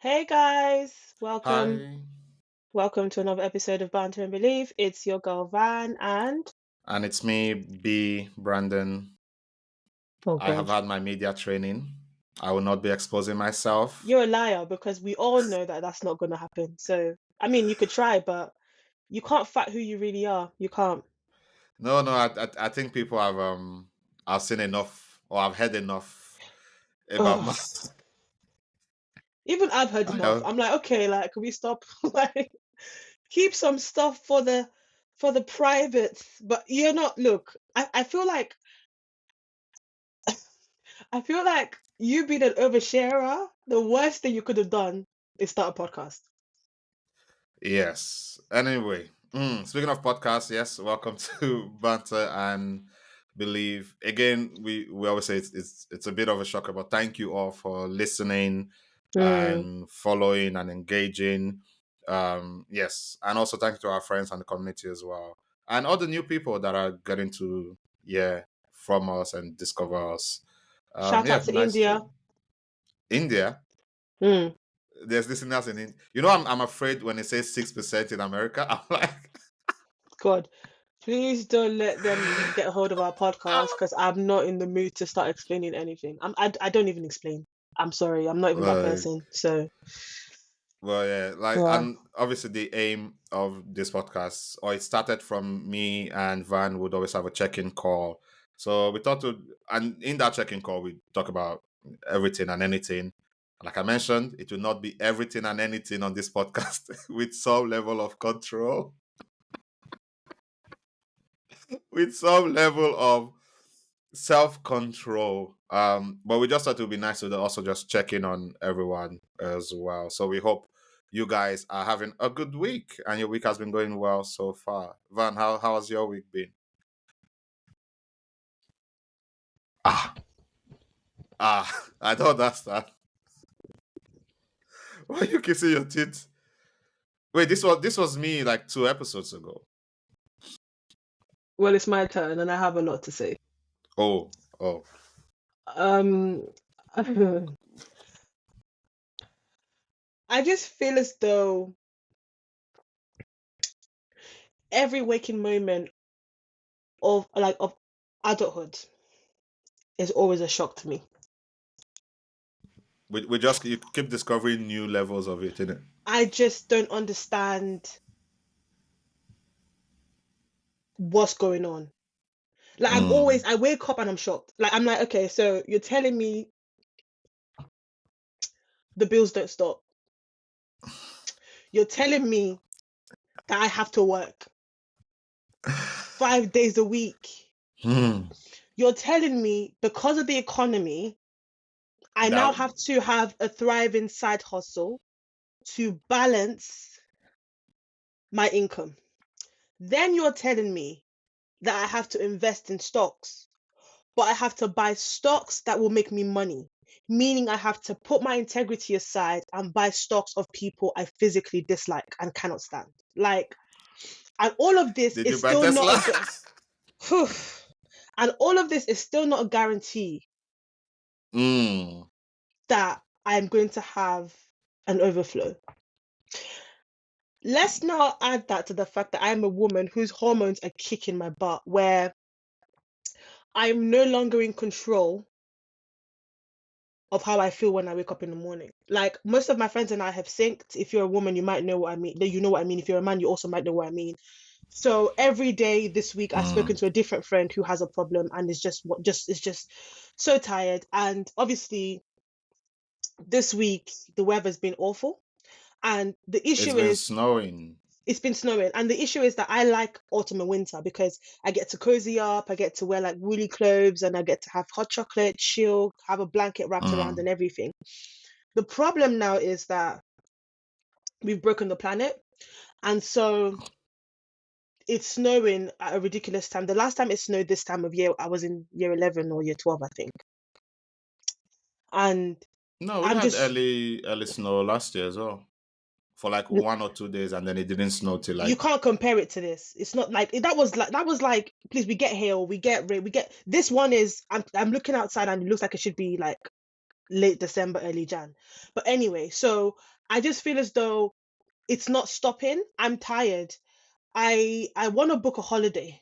Hey guys, welcome. Hi, Welcome to another episode of Banter and Believe. It's your girl Van and and it's me, B. Brandon. oh I have god. had my media training. I will not be exposing myself. You're a liar because we all know that that's not going to happen. So, I mean, you could try, but you can't fight who you really are. You can't. No, no, I think people have seen enough or I've heard enough about my. Oh, even I've heard I enough. have, I'm like, okay, like, can we stop? Like, keep some stuff for the privates. But you're not. Look, I feel like you being an oversharer, the worst thing you could have done is start a podcast. yes. Anyway, speaking of podcasts, yes, welcome to Banter and Believe. Again, we always say it's a bit of a shocker, but thank you all for listening Mm, and following and engaging. Yes, and also thank you to our friends and the community as well, and all the new people that are getting to from us and discover us. Shout out Yeah, to nice India. to India. Mm, There's listeners in India. I'm afraid when it says 6% in America. I'm like, God, please don't let them get hold of our podcast because I'm not in the mood to start explaining anything. I don't even explain. I'm sorry, I'm not even that well, person. So, well, yeah, like, yeah. and obviously the aim of this podcast, or it started from me and Van would always have a check-in call. So we thought to, and in that check-in call, we talk about everything and anything. Like I mentioned, it will not be everything and anything on this podcast with some level of control, with some level of self-control. But we just thought it would be nice to also just check in on everyone as well. So we hope you guys are having a good week and your week has been going well so far. Van, how has your week been? Ah, I don't understand. Why are you kissing your teeth? Wait, this was me like 2 episodes ago. Well, it's my turn and I have a lot to say. Oh, oh. Um, I just feel as though every waking moment of adulthood is always a shock to me. We just you keep discovering new levels of it, innit? I just don't understand what's going on. Like Mm. I wake up and I'm shocked. Like I'm like, okay, so you're telling me the bills don't stop. You're telling me that I have to work 5 days a week. Hmm. You're telling me because of the economy, I now That have to have a thriving side hustle to balance my income. Then you're telling me that I have to invest in stocks, but I have to buy stocks that will make me money, meaning I have to put my integrity aside and buy stocks of people I physically dislike and cannot stand. Like, and all of this did is you buy still not Tesla? and all of this is still not a guarantee Mm. that I'm going to have an overflow. Let's now add that to the fact that I'm a woman whose hormones are kicking my butt, where I'm no longer in control of how I feel when I wake up in the morning. Like most of my friends and I have synced. If you're a woman, you might know what I mean. You know what I mean. If you're a man, you also might know what I mean. So every day this week, I've spoken Mm. to a different friend who has a problem and is just so tired. And obviously, this week the weather's been awful. And the It's issue been is snowing. it's been snowing. And the issue is that I like autumn and winter because I get to cozy up, I get to wear like woolly clothes, and I get to have hot chocolate, chill, have a blanket wrapped around Mm. and everything. The problem now is that we've broken the planet. And so it's snowing at a ridiculous time. The last time it snowed this time of year, I was in year 11 or year 12, I think. And No, we I'm had just, early snow last year as well. For like 1 or 2 days, and then it didn't snow till you like. can't compare it to this. It's not like that was like, please, we get hail, we get rain, we get this one is I'm looking outside and it looks like it should be like late December, early Jan. But anyway, so I just feel as though it's not stopping. I'm tired. I want to book a holiday,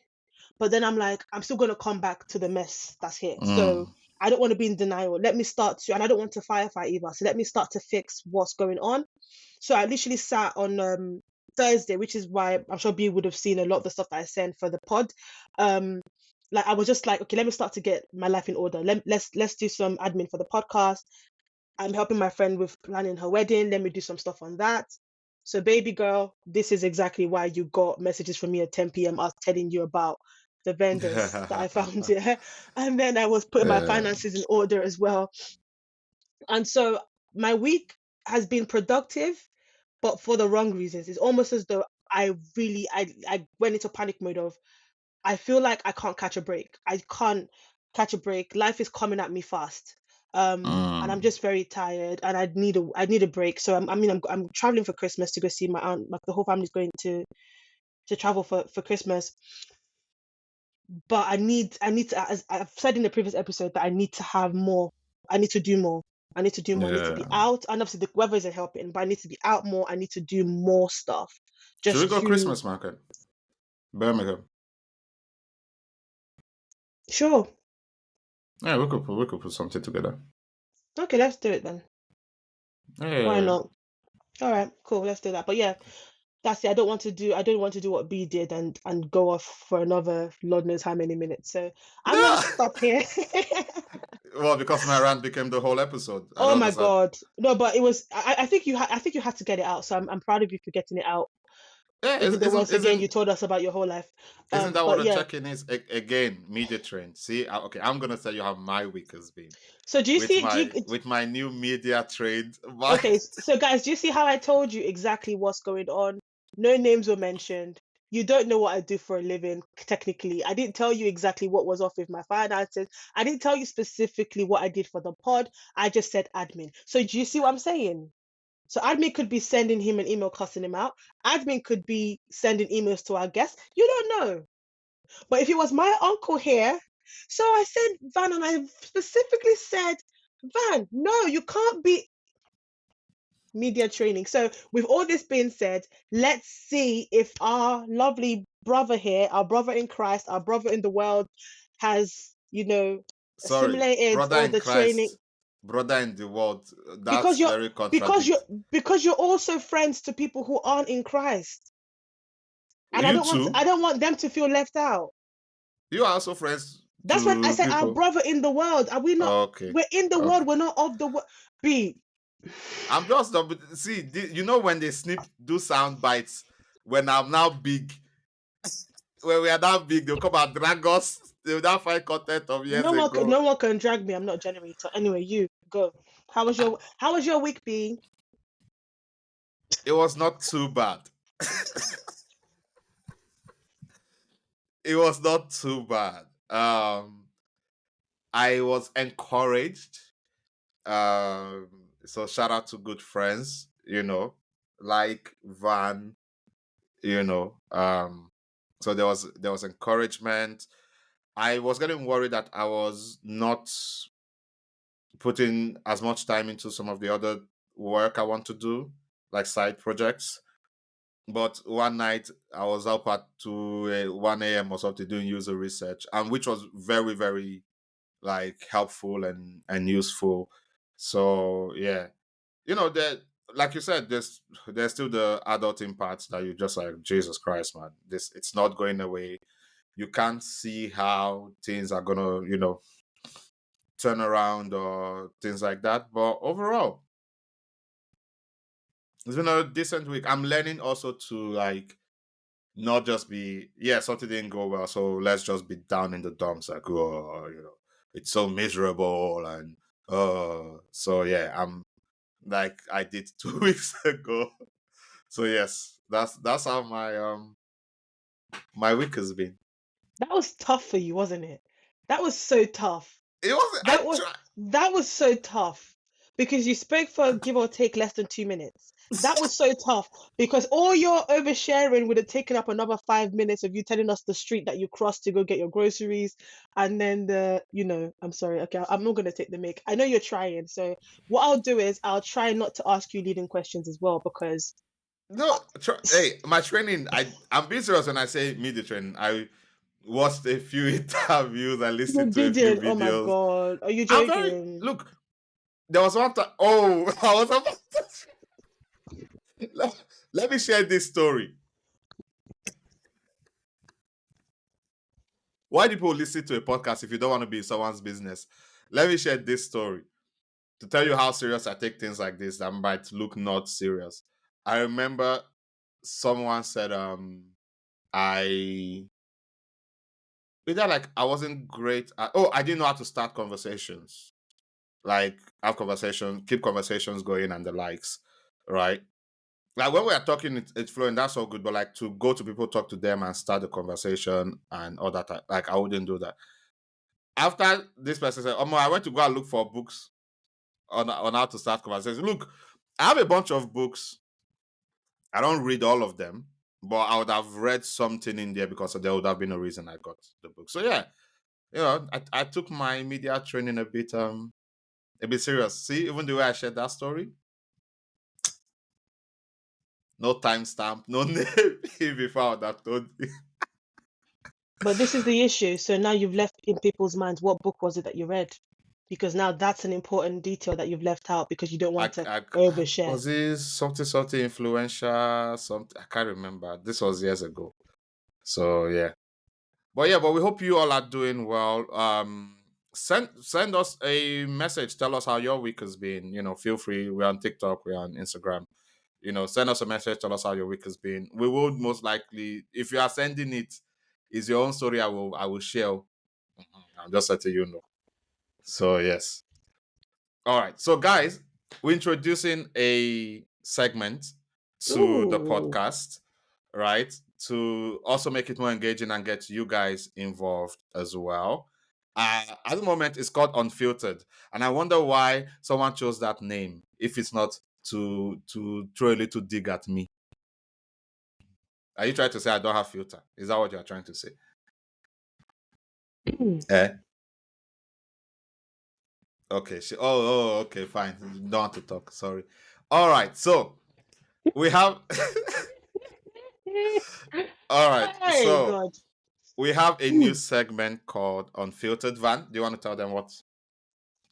but then I'm like, I'm still gonna come back to the mess that's here. So Mm. I don't want to be in denial. Let me start to, and I don't want to firefight either. So let me start to fix what's going on. So I literally sat on Thursday, which is why I'm sure B would have seen a lot of the stuff that I sent for the pod. Like I was just like, okay, let me start to get my life in order. Let's do some admin for the podcast. I'm helping my friend with planning her wedding. Let me do some stuff on that. So, baby girl, this is exactly why you got messages from me at 10 p.m. us telling you about the vendors that I found here. And then I was putting my Yeah. finances in order as well. And so my week has been productive, but for the wrong reasons. It's almost as though I went into panic mode of I feel like I can't catch a break. I can't catch a break. Life is coming at me fast. And I'm Mm. just very tired and I need a break. So I'm traveling for Christmas to go see my aunt. Like the whole family's going to travel for Christmas. But I need to, as I've said in the previous episode, that I need to have more. I need to do more. I need to do more. I need to be Yeah. out. And obviously the weather isn't helping, but I need to be out more. I need to do more stuff. Should we Just go to Christmas market? Birmingham. sure. Yeah, we could put something together. Okay, let's do it then. Why Yeah. not? All right, cool. Let's do that. But yeah, that's it. I don't want to do what B did and go off for another Lord knows how many minutes. So I'm gonna No. stop here. Well, because my rant became the whole episode. I Oh don't my understand. God. No, but it was I think you had to get it out. So I'm proud of you for getting it out. Yeah, Even though once again you isn't told us about your whole life. isn't that what But a yeah. check-in is? Again, media trend. See, okay, I'm gonna tell you how my week has been So do you see with my new media trade. okay, so guys, do you see how I told you exactly what's going on? No names were mentioned. You don't know what I do for a living, technically. I didn't tell you exactly what was off with my finances. I didn't tell you specifically what I did for the pod. I just said admin. So do you see what I'm saying? So admin could be sending him an email cussing him out. Admin could be sending emails to our guests. You don't know. But if it was my uncle here, so I said, Van, and I specifically said, Van, no, you can't be media training. So, with all this being said, let's see if our lovely brother here, our brother in Christ, our brother in the world, has, Sorry, assimilated brother all in the training Christ, brother in the world. because That's you're very because you're contradictory. because you're also friends to people who aren't in Christ. And You too. I don't want them to feel left out. You are also friends That's when I to said our people. brother in the world. Are we not? Okay. We're in the Okay. world. We're not of the world. B. I'm just see. You know when they do sound bites when I'm now big. When we are now big, they'll come and drag us. They'll now find content of years ago. No one can drag me. I'm not a generator. Anyway, you go. How was your week being? It was not too bad. It was not too bad. I was encouraged. So shout out to good friends, like Van, you know. So there was encouragement. I was getting worried that I was not putting as much time into some of the other work I want to do, like side projects. But one night I was up at 1 a.m. or something doing user research, and which was very, very like helpful and useful. So yeah, that, like you said, there's still the adulting parts that you just like, Jesus Christ, man, it's not going away. You can't see how things are gonna turn around or things like that. But overall, it's been a decent week. I'm learning also to like not just be, yeah, something didn't go well, so let's just be down in the dumps, like, oh, it's so miserable, and so yeah, I'm like I did 2 weeks ago. So yes, that's how my week has been. That was tough for you, wasn't it? That was so tough. It was I That was try. that was so tough because you spoke for give or take less than 2 minutes. That was so tough because all your oversharing would have taken up another 5 minutes of you telling us the street that you crossed to go get your groceries, and then I'm sorry, okay, I'm not gonna take the mic. I know you're trying, so what I'll do is I'll try not to ask you leading questions as well because No, hey, my training. I'm being serious when I say media training. I watched a few interviews. I you listened to a few didn't. Oh my videos. God, are you I'm very joking? look. There was one time. Oh, I was about to, let me share this story. Why do people listen to a podcast if you don't want to be in someone's business? Let me share this story to tell you how serious I take things like this that might look not serious. I remember someone said, I either like I wasn't great at, I didn't know how to start conversations. Like have conversations, keep conversations going and the likes, right? Like when we are talking, it's flowing, that's all good. But like to go to people, talk to them and start the conversation and all that, like I wouldn't do that. After this person said, I went to go and look for books on how to start conversations. Look, I have a bunch of books. I don't read all of them, but I would have read something in there because there would have been a reason I got the book. So yeah, I took my media training a bit serious. See, even the way I shared that story, no timestamp, no name before I would have told you. But this is the issue. So now you've left in people's minds what book was it that you read? Because now that's an important detail that you've left out because you don't want to overshare. Was it something influential? Something I can't remember. This was years ago. So yeah. But we hope you all are doing well. Send us a message. Tell us how your week has been. Feel free. We're on TikTok. We're on Instagram. Send us a message. Tell us how your week has been. We will most likely, if you are sending it, is your own story. I will share. I'm just letting you know. So yes. All right. So guys, we're introducing a segment to the podcast, right? To also make it more engaging and get you guys involved as well. At the moment, it's called Unfiltered, and I wonder why someone chose that name. If it's not to throw a little dig at me, are you trying to say I don't have filter? Is that what you're trying to say? Okay. Okay, fine. Don't want to talk. Sorry. All right. So we have. All right. Hey, So God. we have a new segment called Unfiltered. Van, do you want to tell them what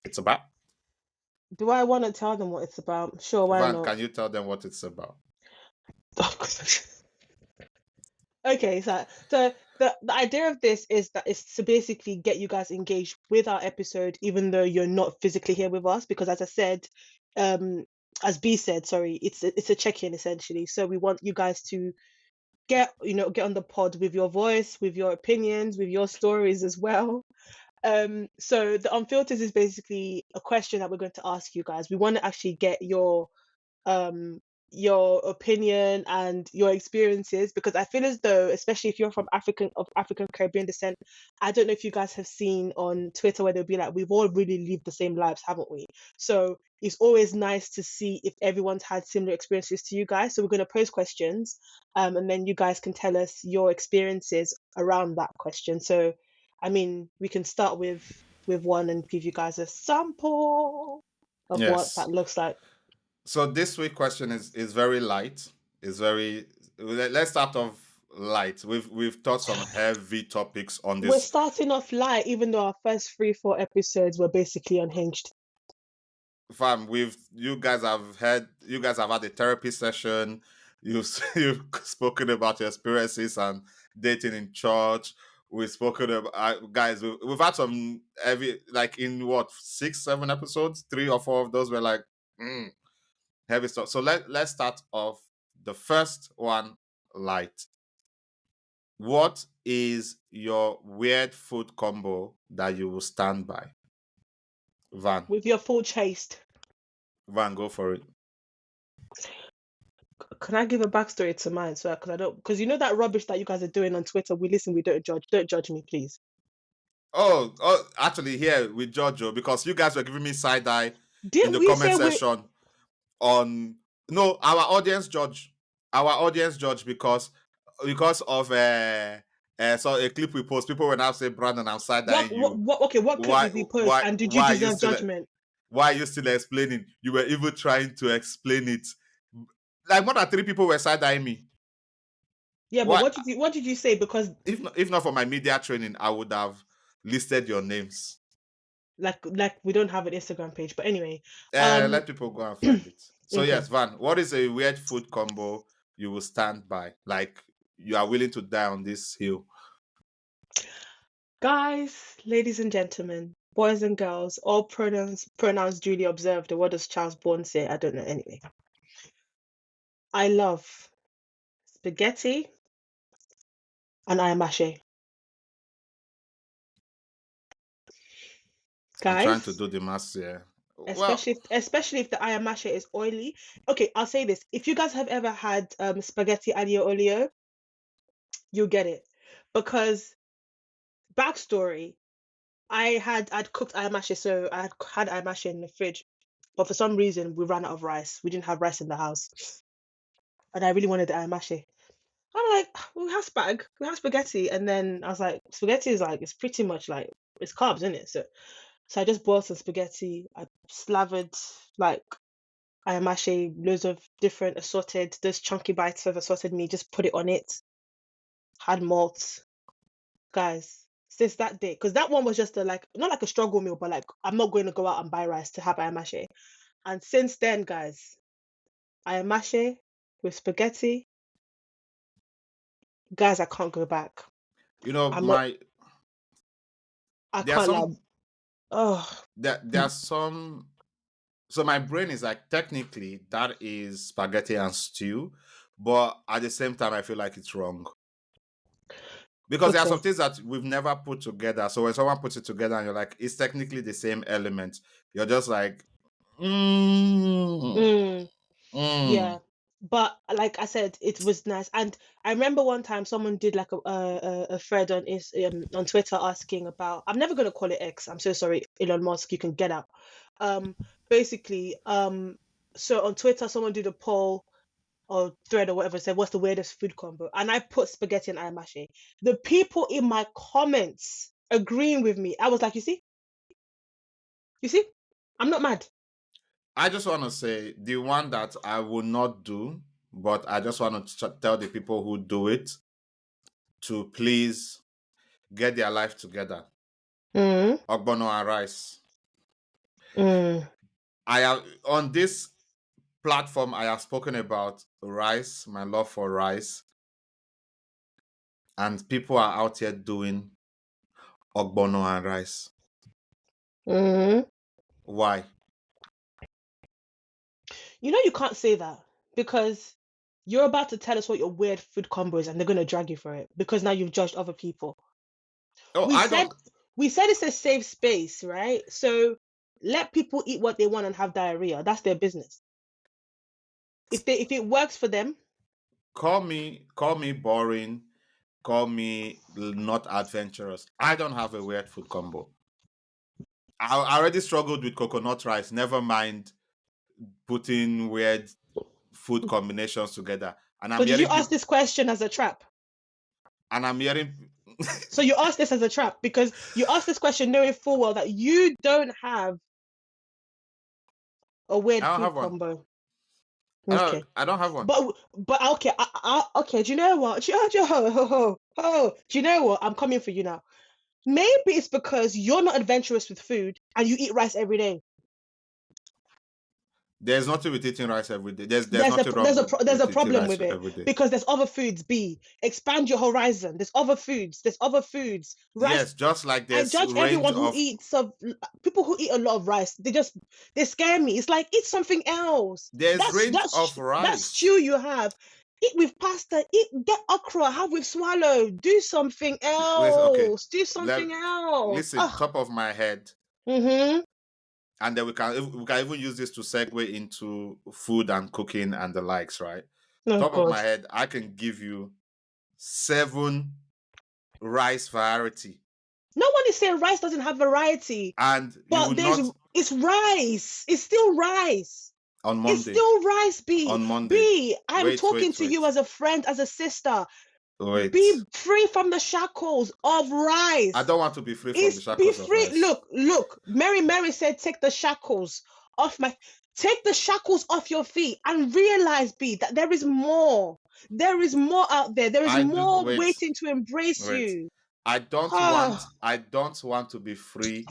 it's about? Do I want to tell them what it's about? Sure, why Van, not? can you tell them what it's about? Okay, so the idea of this is that it's to basically get you guys engaged with our episode, even though you're not physically here with us, because as I said, as B said, sorry, it's a check-in essentially. So we want you guys to get on the pod with your voice, with your opinions, with your stories as well. So the Unfiltered is basically a question that we're going to ask you guys. We want to actually get your opinion and your experiences, because I feel as though, especially if you're from African Caribbean descent, I don't know if you guys have seen on Twitter where they'll be like, we've all really lived the same lives, haven't we? So it's always nice to see if everyone's had similar experiences to you guys. So we're going to pose questions, and then you guys can tell us your experiences around that question. So I mean, we can start with one and give you guys a sample of what that looks like. So this week question is very light. It's very. Let's start off light. We've taught some heavy topics on this. We're starting off light, even though our first 3-4 episodes were basically unhinged. Fam, you guys have had a therapy session. You've spoken about your experiences and dating in church. We've spoken about guys. We've had some heavy, like in what 6-7 episodes. 3 or 4 of those were like heavy stuff. So let's start off the first one light. What is your weird food combo that you will stand by? Van. With your full chest. Van, go for it. Can I give a backstory to mine? So, because you know that rubbish that you guys are doing on Twitter. We listen. We don't judge. Don't judge me, please. Oh, actually, here with Giorgio, because you guys were giving me side eye in Didn't the we comment say we? section on no, our audience judge. Our audience judge because of so a clip we post, people will now say, Brandon, I'm side eyeing you. Okay, what clip did we post? And did you why are you deserve still judgment? why are you still explaining? You were even trying to explain it. Like more than 3 people were side eyeing me. Yeah, Why? but what did you say? Because If not for my media training, I would have listed your names. like we don't have an Instagram page, but anyway. Let people go and find it. So Okay. yes, Van, what is a weird food combo you will stand by? Like you are willing to die on this hill? Guys, ladies and gentlemen, boys and girls, all pronouns duly observed. Or what does Charles Bourne say? I don't know. Anyway, I love spaghetti and ayamashi. I'm trying to Guys, do the maths here. Well, especially if the ayamashi is oily. Okay, I'll say this: if you guys have ever had spaghetti aglio olio, you'll get it. Because backstory, I'd cooked ayamashi, so I had ayamashi in the fridge, but for some reason we ran out of rice. We didn't have rice in the house, and I really wanted the ayamashi. I'm like, we have spaghetti, and then I was like, spaghetti is like it's pretty much like it's carbs, isn't it? So I just boiled some spaghetti. I slathered like ayamashi, loads of different assorted, those chunky bites of assorted meat. Just put it on it. Had malt, guys. Since that day, because that one was just a like not like a struggle meal, but like I'm not going to go out and buy rice to have ayamashi. And since then, guys, ayamashi with spaghetti, guys, I can't go back. you know, I'm not. I there are can't like. some Oh, there are some. So my brain is like, technically that is spaghetti and stew, but at the same time I feel like it's wrong. Because there are okay. some things that we've never put together. So when someone puts it together and you're like, it's technically the same element, you're just like, Mm, yeah. mm. But like I said, it was nice. And I remember one time someone did like a thread on Twitter asking about. I'm never gonna call it X. I'm so sorry, Elon Musk. You can get out. Basically, so on Twitter, someone did a poll or thread or whatever, said what's the weirdest food combo, and I put spaghetti and ayamashi. The people in my comments agreeing with me. I was like, you see, I'm not mad. I just want to say the one that I will not do, but I just want to tell the people who do it to please get their life together. Mm, Ogbono and rice. mm. I have on this platform I have spoken about rice, my love for rice, and people are out here doing ogbono and rice. Mm. Why? You know you can't say that because you're about to tell us what your weird food combo is, and they're gonna drag you for it because now you've judged other people. Oh, We I said don't. we said it's a safe space, right? So let people eat what they want and have diarrhea. That's their business. If it works for them, Call me boring. Call me not adventurous. I don't have a weird food combo. I already struggled with coconut rice. Never mind putting weird food combinations together. And so I'm did you hearing ask people. this question as a trap? And I'm hearing. So you asked this as a trap because you asked this question knowing full well that you don't have a weird I don't food have one. combo. Okay. I don't have one. But okay, okay. Do you know what? Do you know what? I'm coming for you now. Maybe it's because you're not adventurous with food and you eat rice every day. There's nothing with eating rice every day. There's There's a nothing wrong there's a with eating problem rice with it every day. because there's other foods. Expand your horizon. There's other foods. There's other foods. Rice. Yes, just like I there's judge range everyone who of eats of people who eat a lot of rice. They scare me. It's like eat something else. there's range of That rice. stew you have. Eat with pasta. Get okra. Have with swallow. Do something Listen, okay. else. Do something else. Listen, top of my head, Mm-hmm. and then we can even use this to segue into food and cooking and the likes, right? Oh Top of God. my head, I can give you 7 rice variety No one is saying rice doesn't have variety, and you but will not it's rice. It's still rice. on It's Monday. still rice, B. On Monday. B, I'm Wait, talking wait, to you wait. as a friend, as a sister. Wait. Be free from the shackles of rice. I don't want to be free from the Be shackles of free. rice. Look. Mary said, take the shackles off take the shackles off your feet and realize, B, that there is more. There is more out there. There is more waiting to embrace you. I don't want to be free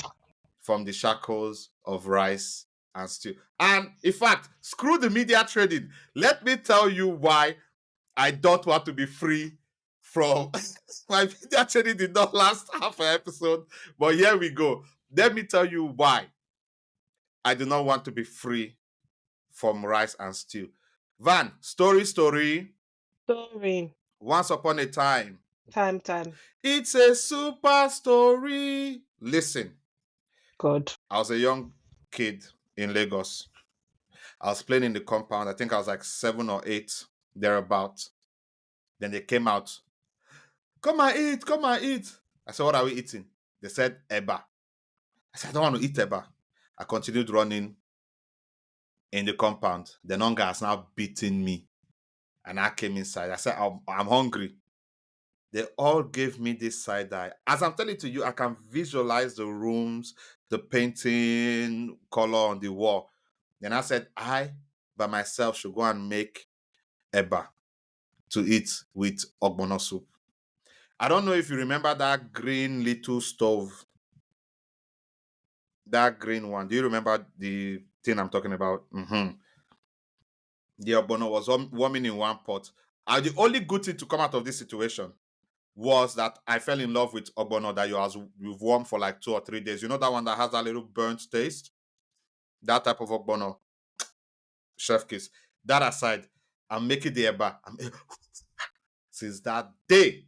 from the shackles of rice and stew. And in fact, screw the media trading. Let me tell you why I don't want to be free from my media trading did not last half an episode, but here we go. Let me tell you why I do not want to be free from rice and stew. Van, story. Once upon a time. Time. It's a super story. Listen. God. I was a young kid in Lagos. I was playing in the compound. I think I was like 7 or 8, thereabout. Then they came out. Come and eat. I said, what are we eating? They said, eba. I said, I don't want to eat eba. I continued running in the compound. The hunger has now beaten me. And I came inside. I said, I'm hungry. They all gave me this side eye. As I'm telling to you, I can visualize the rooms, the painting, color on the wall. Then I said, I, by myself, should go and make eba to eat with ogbono soup. I don't know if you remember that green little stove. That green one. Do you remember the thing I'm talking about? Mm-hmm. The ogbono was warming in one pot. And the only good thing to come out of this situation was that I fell in love with ogbono that you've warmed for like 2 or 3 days. You know that one that has that little burnt taste? That type of ogbono. Chef kiss. That aside, I'm making the eba. Since that day,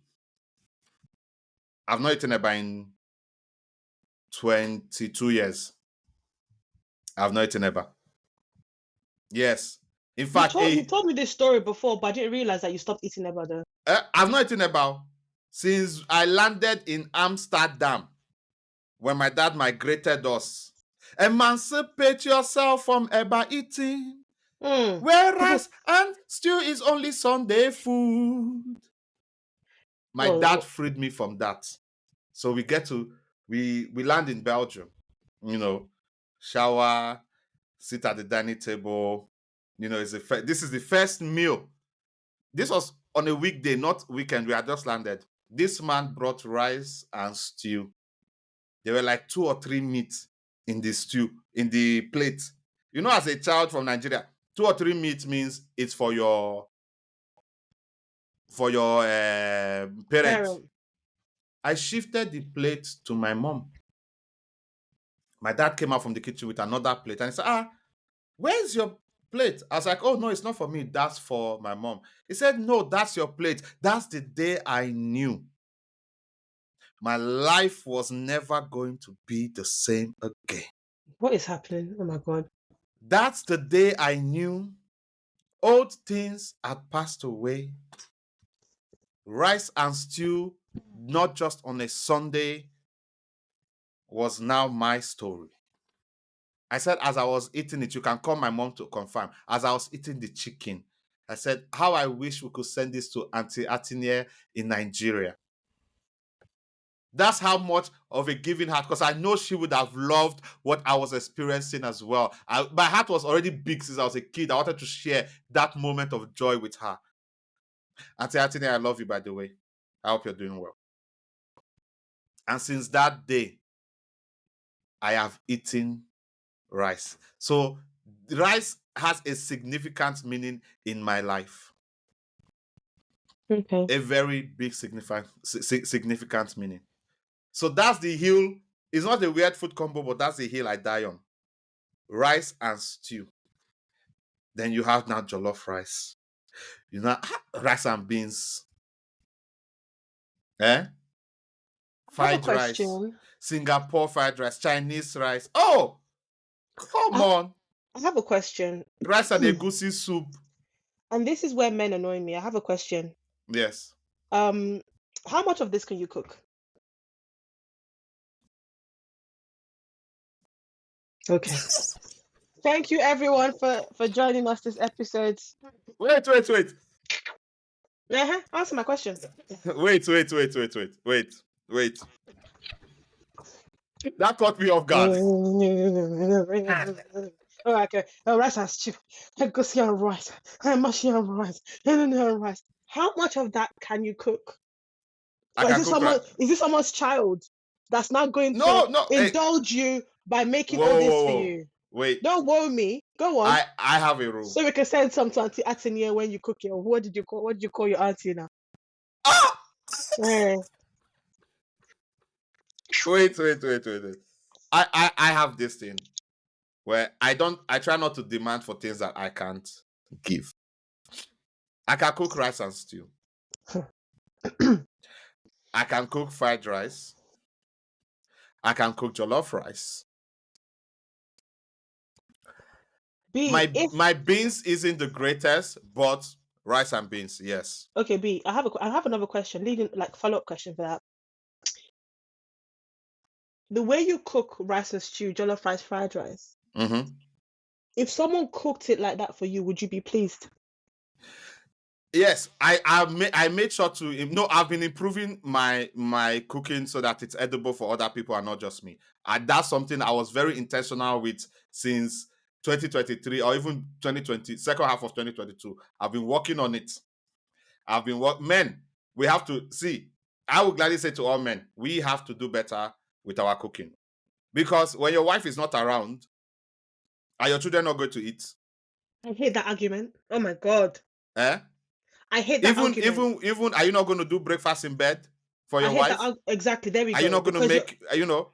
I've not eaten eba in 22 years. I've not eaten eba. Yes. In fact, you told me this story before, but I didn't realize that you stopped eating eba though. I've not eaten eba since I landed in Amsterdam when my dad migrated us. Emancipate yourself from eba eating. Where rice and stew is only Sunday food. My dad freed me from that. So we land in Belgium, shower, sit at the dining table. This is the first meal. This was on a weekday, not weekend. We had just landed. This man brought rice and stew. There were like 2 or 3 meats in the stew, in the plate. As a child from Nigeria, 2 or 3 meats means it's for your parents. I shifted the plate to my mom. My dad came out from the kitchen with another plate and he said, where's your plate? I was like, oh, no, it's not for me. That's for my mom. He said, no, that's your plate. That's the day I knew my life was never going to be the same again. What is happening? Oh, my God. That's the day I knew old things had passed away. Rice and stew, not just on a Sunday, was now my story. I said, as I was eating it, you can call my mom to confirm. As I was eating the chicken, I said, how I wish we could send this to Auntie Atinie in Nigeria. That's how much of a giving heart, because I know she would have loved what I was experiencing as well. My heart was already big since I was a kid. I wanted to share that moment of joy with her. Auntie Atinie, I love you, by the way. I hope you're doing well. And since that day, I have eaten rice. So rice has a significant meaning in my life. Okay. A very big significant meaning. So that's the hill. It's not a weird food combo, but that's the hill I die on. Rice and stew. Then you have now jollof rice. Rice and beans. Fried rice. Singapore fried rice. Chinese rice. Oh, come on. I have a question. Rice and egusi soup. And this is where men annoy me. I have a question. Yes. How much of this can you cook? Okay. Thank you everyone for joining us this episode. Wait. Answer my question. Wait. That caught me off guard. All right, okay. Rice and stew. Egusi and rice. Mashi and rice. And rice. How much of that can you cook? I Or can cook rice. is this someone's child that's now going No, to hey. indulge you by making all this for you? Wait. Don't woe me. Go on. I have a rule. So we can send some to Auntie Atinia when you cook it. What did you call your auntie now? Ah! Eh. Wait. I have this thing where I try not to demand for things that I can't give. I can cook rice and stew. I can cook fried rice. I can cook jollof rice. My beans isn't the greatest, but rice and beans, yes. Okay, B. I have another question, leading like follow-up question for that. The way you cook rice and stew, jollof rice, fried rice. Mm-hmm. If someone cooked it like that for you, would you be pleased? Yes, I made sure to. I've been improving my cooking so that it's edible for other people and not just me. And that's something I was very intentional with since 2023 or even 2020, second half of 2022. I've been working on it. Men, we have to see. I would gladly say to all men, we have to do better with our cooking. Because when your wife is not around, are your children not going to eat? I hate that argument. Oh my God. Eh? I hate that argument. Even, are you not going to do breakfast in bed for your wife? Exactly. There we go. Are you not going to make, are you not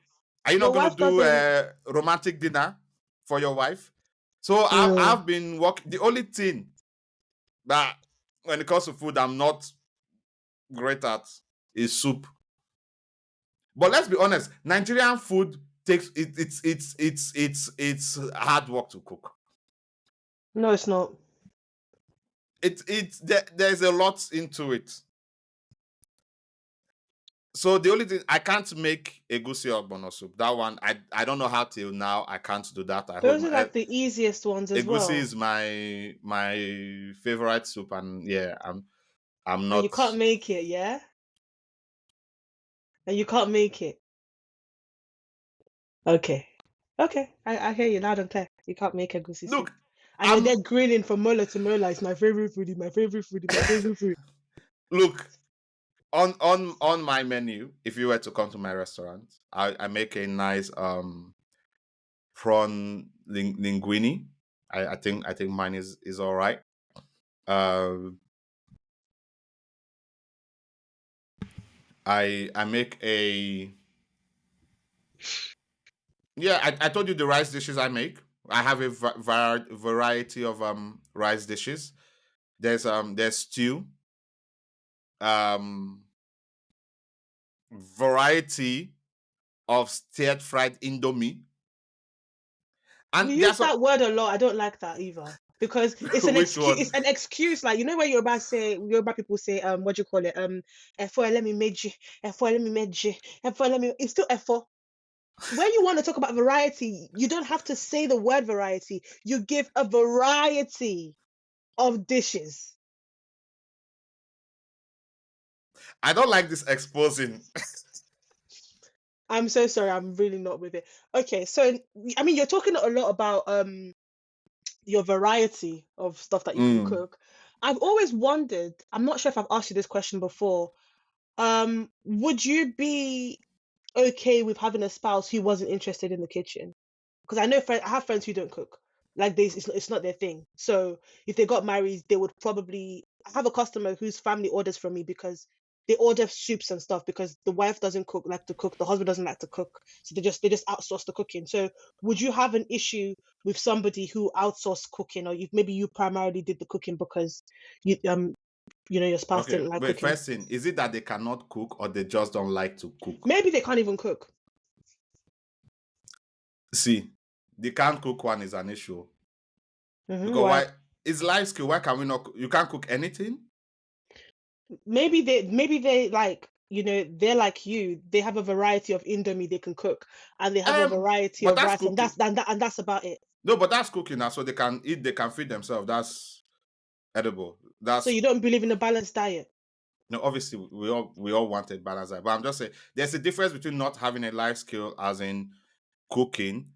going to do a romantic dinner for your wife? So I've been working. The only thing that when it comes to food I'm not great at is soup. But let's be honest, Nigerian food takes it's hard work to cook. No, it's not. There's a lot into it. So the only thing, I can't make egusi ogbono soup. That one, I don't know how till now I can't do that. Those are like the easiest ones as well. Egusi is my favorite soup, and yeah, I'm not. And you can't make it, yeah. And you can't make it. Okay. I hear you loud and clear. You can't make egusi soup. Look, and you're there grinning from molar to molar. It's my favorite food. My favorite food. My favorite food. Look, on my menu, if you were to come to my restaurant, I make a nice prawn linguine. I think mine is all right. I make a I told you the rice dishes I make. I have a variety of rice dishes. There's stew, variety of stir fried indomie. And you use that word a lot. I don't like that either, because it's an excuse. It's an excuse, like, you know, when Yoruba people say what do you call it, efo elemi meji, efo elemi meji, efo elemi. It's still efo. When you want to talk about variety, you don't have to say the word variety. You give a variety of dishes. I don't like this exposing. I'm so sorry. I'm really not with it. Okay, so I mean, you're talking a lot about your variety of stuff that you can cook. I've always wondered, I'm not sure if I've asked you this question before. Would you be okay with having a spouse who wasn't interested in the kitchen? Because I have friends who don't cook. Like this, it's not their thing. So if they got married, they would probably. I have a customer whose family orders from me because they order soups and stuff because the wife doesn't like to cook, the husband doesn't like to cook, so they just outsource the cooking. So would you have an issue with somebody who outsourced cooking, or maybe you primarily did the cooking because you your spouse didn't like cooking? First thing, is it that they cannot cook or they just don't like to cook? Maybe they can't even cook. See, the can't cook one is an issue. Because why? It's life skill. Why can we not? You can't cook anything. Maybe they like they're like you. They have a variety of indomie they can cook, and they have a variety But of that's rice, and cooking. that's about it. No, but that's cooking now, so they can eat, they can feed themselves. That's edible. So That's you don't believe in a balanced diet? no. Obviously, we all want a balanced diet, but I'm just saying there's a difference between not having a life skill, as in cooking.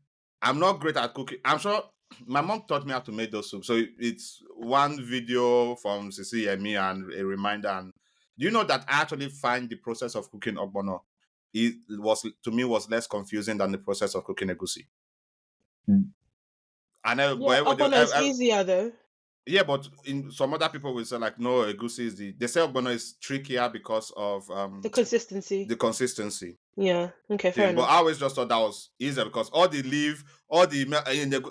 I'm not great at cooking. I'm sure my mom taught me how to make those soups. So it's one video from Sisi and me and a reminder. And do you know that I actually find the process of cooking ogbono, it was, to me, was less confusing than the process of cooking egusi. I know, but Yeah, ogbono is easier though. yeah, but in some other people will say like, no, egusi is they say ogbono is trickier because of The consistency. the consistency. Yeah. Okay. Fair Thing. But I enough. always just thought that was easier because all the leaf, all the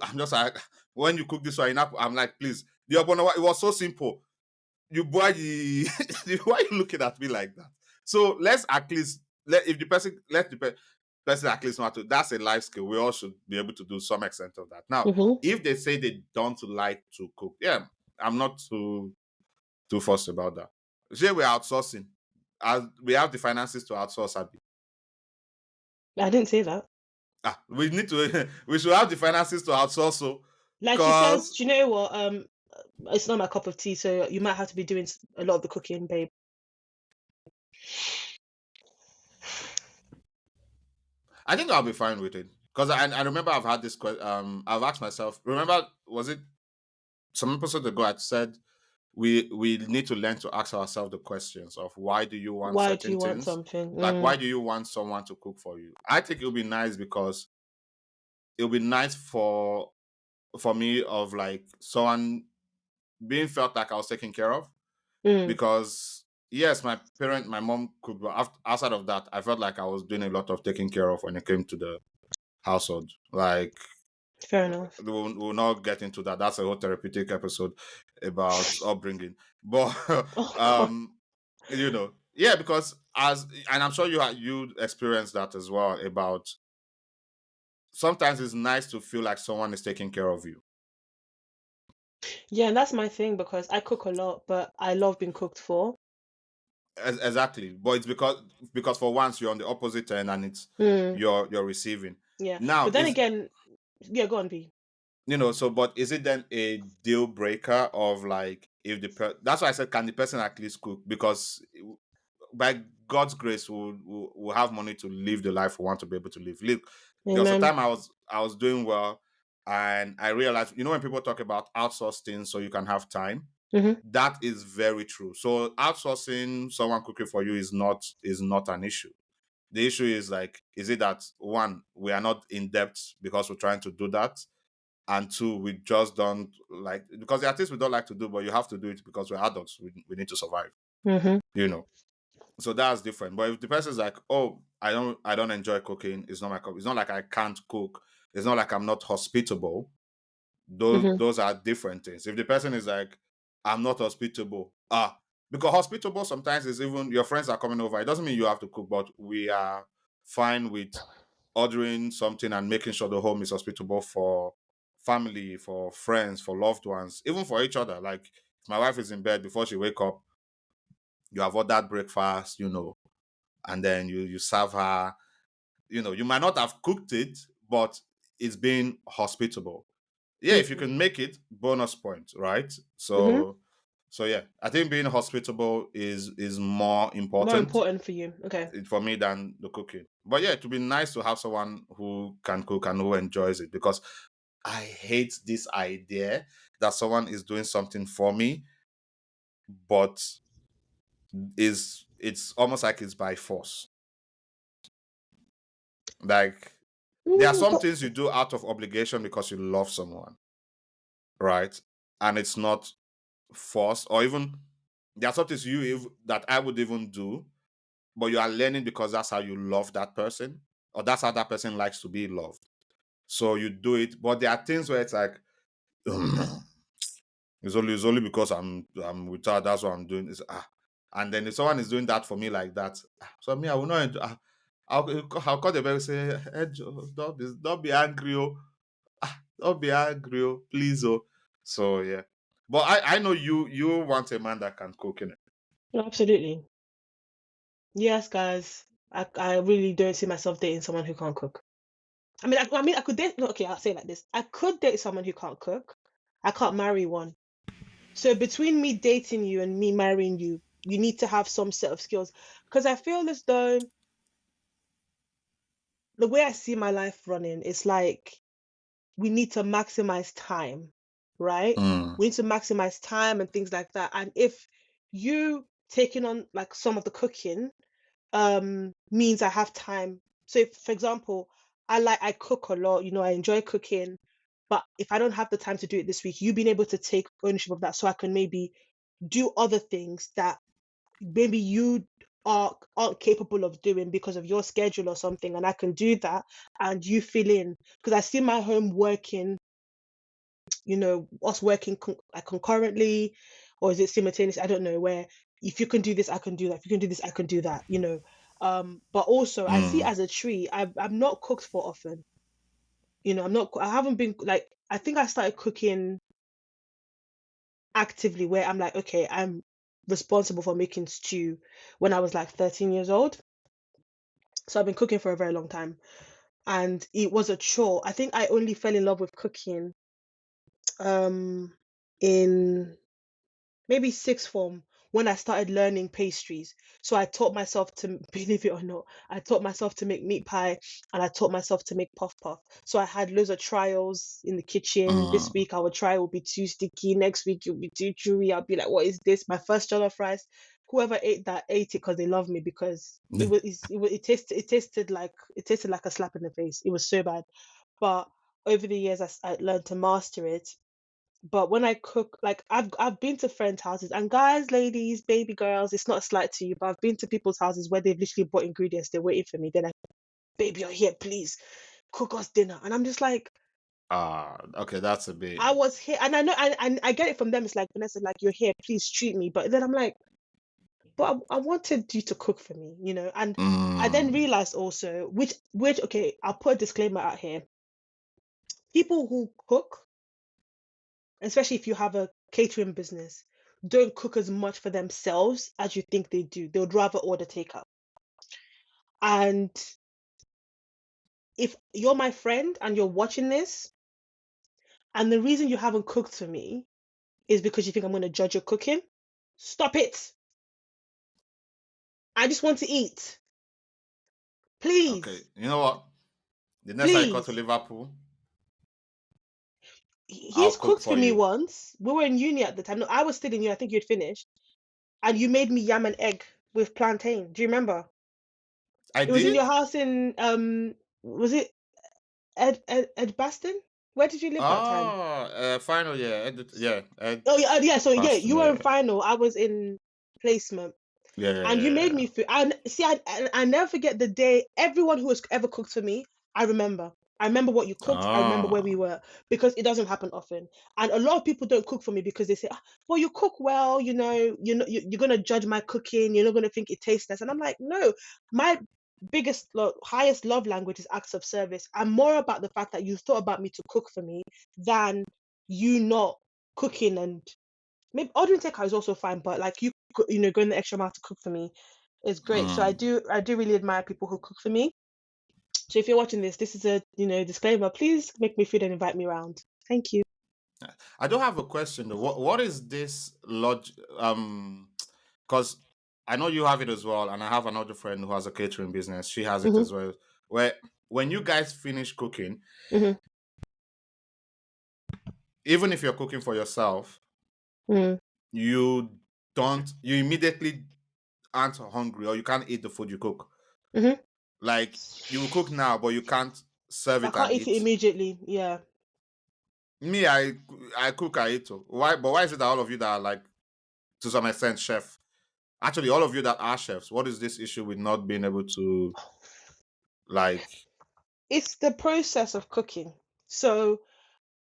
I'm just like, when you cook this one, I'm like, please, the ogbono, it was so simple. You boil the why are you looking at me like that? So let's at least let the person at least know how to. That's a life skill. We all should be able to do some extent of that. Now, Mm-hmm. if they say they don't like to cook, yeah, I'm not too fussed about that. Say we're outsourcing. As we have the finances to outsource, Abi. I didn't say that. We need to we should have the finances to outsource, so Like he says, because do you know what? It's not my cup of tea, so you might have to be doing a lot of the cooking, babe. I think I'll be fine with it. Because I remember I've had this question. I've asked myself. Remember, was it some episode ago? I said we need to learn to ask ourselves the questions of why do you want Why do certain you want things? something? Like why do you want someone to cook for you? I think it'll be nice because it'll be nice for me of like someone being felt like I was taken care of. Mm. Because yes, my mom cooked, but outside of that, I felt like I was doing a lot of taking care of when it came to the household. Like Fair enough. we'll not get into that. That's a whole therapeutic episode about upbringing. But yeah, because and I'm sure you experienced that as well. About sometimes it's nice to feel like someone is taking care of you. Yeah, and that's my thing because I cook a lot, but I love being cooked for. Exactly, but it's because for once you're on the opposite end and it's Mm. you're receiving. Yeah, Now but then is again, yeah, go on, B. so but is it then a deal breaker of like if that's why I said can the person at least cook, because by God's grace we'll have money to live the life we want to be able to live. There was a Amen. time I was doing well and I realized, when people talk about outsourcing so you can have time, Mm-hmm. that is very true. So outsourcing someone cooking for you is not an issue. The issue is like, is it that one, we are not in debt because we're trying to do that, and two, we just don't like, because there are things we don't like to do, but you have to do it because we're adults. We need to survive. Mm-hmm. So that's different. But if the person's like, oh, I don't enjoy cooking, it's not my cup. It's not like I can't cook. It's not like I'm not hospitable. Those Mm-hmm. those are different things. If the person is like, I'm not hospitable, because hospitable sometimes is even your friends are coming over. It doesn't mean you have to cook, but we are fine with ordering something and making sure the home is hospitable for family, for friends, for loved ones, even for each other. Like if my wife is in bed, before she wake up, you have ordered breakfast, and then you serve her. You might not have cooked it, but it's been hospitable. Yeah, if you can make it, bonus point, right? Mm-hmm. So yeah, I think being hospitable is more More important important for you. Okay. for me than the cooking. But yeah, it would be nice to have someone who can cook and who enjoys it, because I hate this idea that someone is doing something for me, but it's almost like it's by force. Like there are some But things you do out of obligation because you love someone, right? And it's not forced, or even there are some things that I would even do, but you are learning because that's how you love that person, or that's how that person likes to be loved. So you do it, but there are things where it's like, it's only because I'm with her. That's what I'm doing. And then if someone is doing that for me like that, so me, I will not. I'll call the baby and say, hey, Joe, don't be angry, oh, don't be angry, oh, please, oh. So yeah, but I know you want a man that can cook, innit? absolutely. Yes, guys. I really don't see myself dating someone who can't cook. I mean, I could date. No, okay, I'll say it like this. I could date someone who can't cook. I can't marry one. So between me dating you and me marrying you, you need to have some set of skills. Because I feel as though the way I see my life running is like we need to maximize time, right? Mm, We need to maximize time and things like that. And if you taking on like some of the cooking means I have time. So if, for example, I cook a lot, I enjoy cooking, but if I don't have the time to do it this week, you being able to take ownership of that so I can maybe do other things that maybe you aren't capable of doing because of your schedule or something, and I can do that and you fill in. Because I see my home working, us working like concurrently, or is it simultaneous? I don't know. Where if you can do this, I can do that. If you can do this, I can do that. But also I see it mm, as a tree. I'm not cooked for often. I haven't been like, I think I started cooking actively where I'm like, okay, I'm responsible for making stew when I was like 13 years old. So I've been cooking for a very long time. And it was a chore. I think I only fell in love with cooking um in maybe sixth form when I started learning pastries. So I taught myself to, believe it or not, I taught myself to make meat pie and I taught myself to make puff puff. So I had loads of trials in the kitchen. This mm. week our try will be too sticky. Next week it'll be too chewy. I'll be like, what is this? My first jollof rice. Whoever ate that ate it because they love me because it tasted like a slap in the face. It was so bad. But over the years I learned to master it. But when I cook, like I've been to friends' houses, and guys, ladies, baby girls, it's not a slight to you, but I've been to people's houses where they've literally bought ingredients, they're waiting for me. Then baby, you're here, please cook us dinner. And I'm just like, Okay, that's a bit. I was here, and I know, and I get it from them. It's like, Vanessa, like you're here, please treat me. But then I'm like, but I wanted you to cook for me. And I then Mm, realized also, which okay, I'll put a disclaimer out here. People who cook, especially if you have a catering business, don't cook as much for themselves as you think they do. They would rather order takeout. And if you're my friend and you're watching this, and the reason you haven't cooked for me is because you think I'm going to judge your cooking, stop it. I just want to eat. okay, Please, you know what? The next time you come to please. Liverpool, I'll He's cook cooked for for me you. once. We were in uni at the time. No, I was still in uni. I think you'd finished. And you made me yam and egg with plantain. Do you remember? I It was in did? your house in was it Edgbaston? Where did you live that time? Oh, final year. Yeah, Oh yeah, yeah. So yeah, Boston, you were in yeah. final. I was in placement, Yeah, yeah, and you made yeah, me food. And see, I never forget the day. Everyone who has ever cooked for me, I remember. I remember what you yeah. cooked. I remember where we were because it doesn't happen often. And a lot of people don't cook for me because they say, "Well, you cook well. You're gonna judge my cooking. You're not gonna think it tastes nice." And I'm like, no, my highest love language is acts of service. I'm more about the fact that you thought about me to cook for me than you not cooking. And maybe ordering takeout is also fine, but like going the extra mile to cook for me is great. So I Mm. do I do really admire people who cook for me. So if you're watching this is a disclaimer. Please make me food and invite me around. Thank you. I don't have a question though. What is this log? Because I know you have it as well, and I have another friend who has a catering business. She has it Hmm. as well. Where when you guys finish cooking, Hmm. even if you're cooking for yourself, Hmm. you immediately aren't hungry or you can't eat the food you cook. Hmm. Like you will cook now, but you can't serve I it can't and eat it eat. immediately. Yeah. Me, I cook, I eat. Oh. Why? But why is it that all of you that are like to some extent chef? Actually, all of you that are chefs, what is this issue with not being able to like? It's the process of cooking. So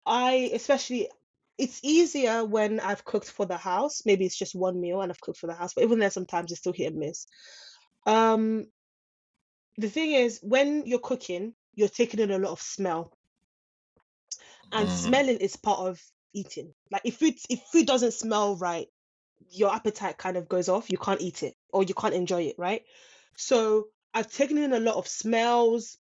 I especially it's easier when I've cooked for the house. Maybe it's just one meal and I've cooked for the house, but even there sometimes it's still hit and miss. Um, the thing is, when you're cooking, you're taking in a lot of smell, and Mm, smelling is part of eating. Like if food doesn't smell right, your appetite kind of goes off. You can't eat it or you can't enjoy it, right? So I've taken in a lot of smells.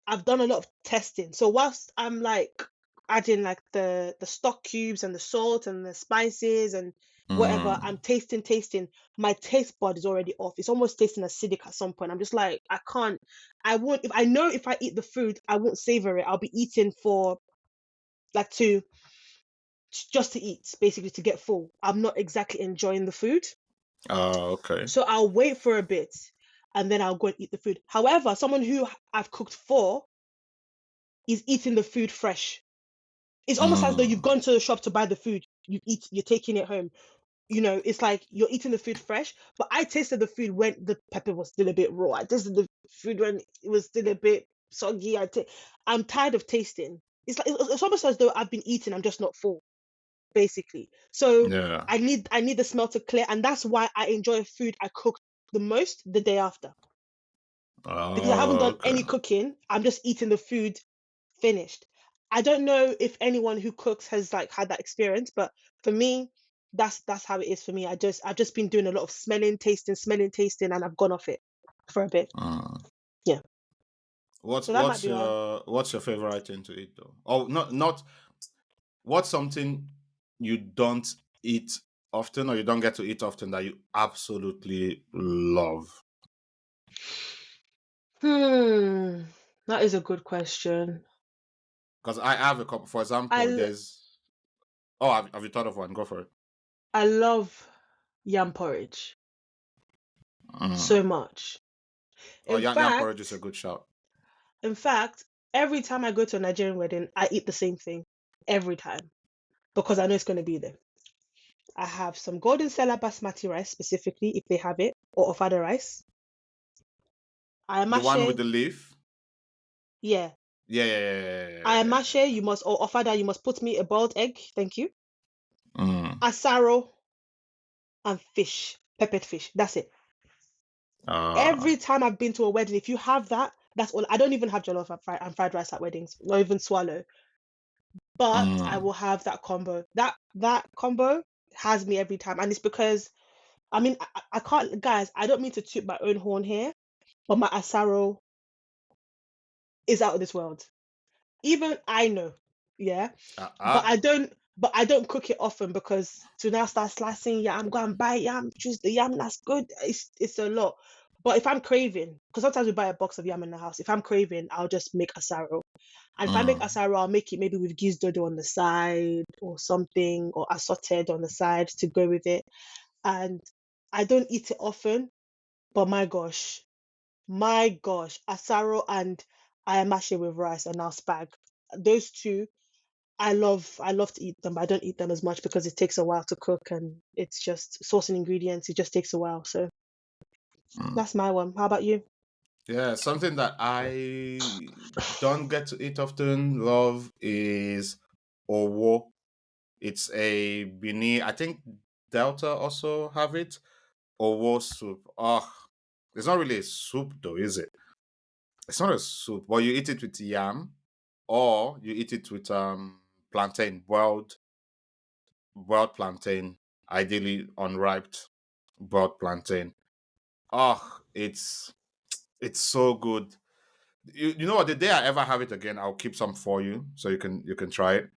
I've done a lot of testing. So whilst I'm like adding like the stock cubes and the salt and the spices and whatever, Mm. I'm tasting, my taste bud is already off. It's almost tasting acidic at some point. I'm just like, I can't, I won't, if I know if I eat the food, I won't savor it. I'll be eating for like just to eat, basically to get full. I'm not exactly enjoying the food. Oh, okay. So I'll wait for a bit and then I'll go and eat the food. However, someone who I've cooked for is eating the food fresh. It's almost as though you've Mm. gone to the shop to buy the food. You're taking it home. It's like you're eating the food fresh. But I tasted the food when the pepper was still a bit raw. I tasted the food when it was still a bit soggy. I'm tired of tasting. It's almost as though I've been eating. I'm just not full, basically. So Yeah. I need the smell to clear, and that's why I enjoy food I cook the most the day after, because I haven't Oh, done okay. any cooking. I'm just eating the food finished. I don't know if anyone who cooks has like had that experience, but for me, that's how it is for me. I've just been doing a lot of smelling, tasting, and I've gone off it for a bit. Mm. Yeah. What's So that might what's be why. your what's your favorite thing to eat though? Oh, not what's something you don't eat often or you don't get to eat often that you absolutely love? Hmm. That is a good question. Because I have a couple. For I example, l- there's. Oh, have you thought of one? Go for it. I love yam porridge Mm. so much. Oh, In yam porridge is a fact, good shout. in fact, every time I go to a Nigerian wedding, I eat the same thing every time because I know it's going to be there. I have some golden Sela basmati rice specifically, if they have it, or ofada rice. I The one with mashe, the leaf. yeah. Yeah, yeah, yeah, yeah, yeah, I yeah, mashe, you must, or ofada, you must put me a boiled egg, thank you. yeah. Mm. Asaro and fish, peppered fish. That's it. Ah. Every time I've been to a wedding, if you have that, that's all. I don't even have jollof and fried rice at weddings, not even swallow. But I Mm. will have that combo. That combo has me every time, and it's because I mean I can't, guys. I don't mean to toot my own horn here, but my asaro is out of this world. Even I know, yeah. Ah. But Ah. I don't cook it often because to now start slicing yam, go and buy yam, choose the yam that's good. It's a lot. But if I'm craving, because sometimes we buy a box of yam in the house. If I'm craving, I'll just make asaro. And if I make Mm. asaro, I'll make it maybe with giz dodo on the side or something, or assorted on the side to go with it. And I don't eat it often, but my gosh, asaro and ayamashe with rice and now spag. Those two, I love to eat them, but I don't eat them as much because it takes a while to cook and it's just sourcing ingredients. It just takes a while. So Mm. that's my one. How about you? Yeah, something that I don't get to eat often, love, is owo. It's a Bini. I think Delta also have it. Owo soup. Oh, it's not really a soup though, is it? It's not a soup, but you eat it with yam, or you eat it with plantain, boiled plantain, ideally unripe boiled plantain. Oh, it's so good. You know what? The day I ever have it again, I'll keep some for you so you can try it.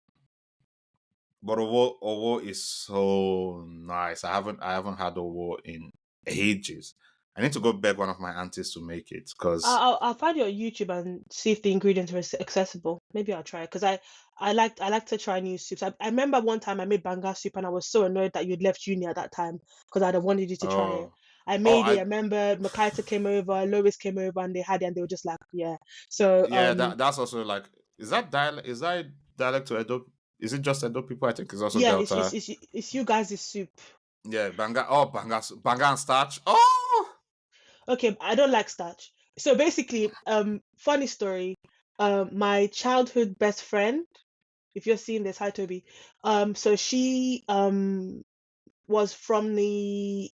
But Owo is so nice. I haven't had Owo in ages. I need to go beg one of my aunties to make it because I'll find you on YouTube and see if the ingredients are accessible. Maybe I'll try it because I like to try new soups. I remember one time I made banga soup and I was so annoyed that you'd left uni at that time because I'd have wanted you to try it. oh I oh made it. I I remember Makaita came over, Lois came over, and they had it, and they were just like, yeah. So yeah, that's also like, is that dialect to Edo? Is it just Edo people? I think it's also yeah, it's it's Delta. it's, it's you guys' soup. Yeah, banga and starch. Oh. Okay, I don't like starch. So basically, funny story. My childhood best friend, if you're seeing this, hi Toby. So she was from the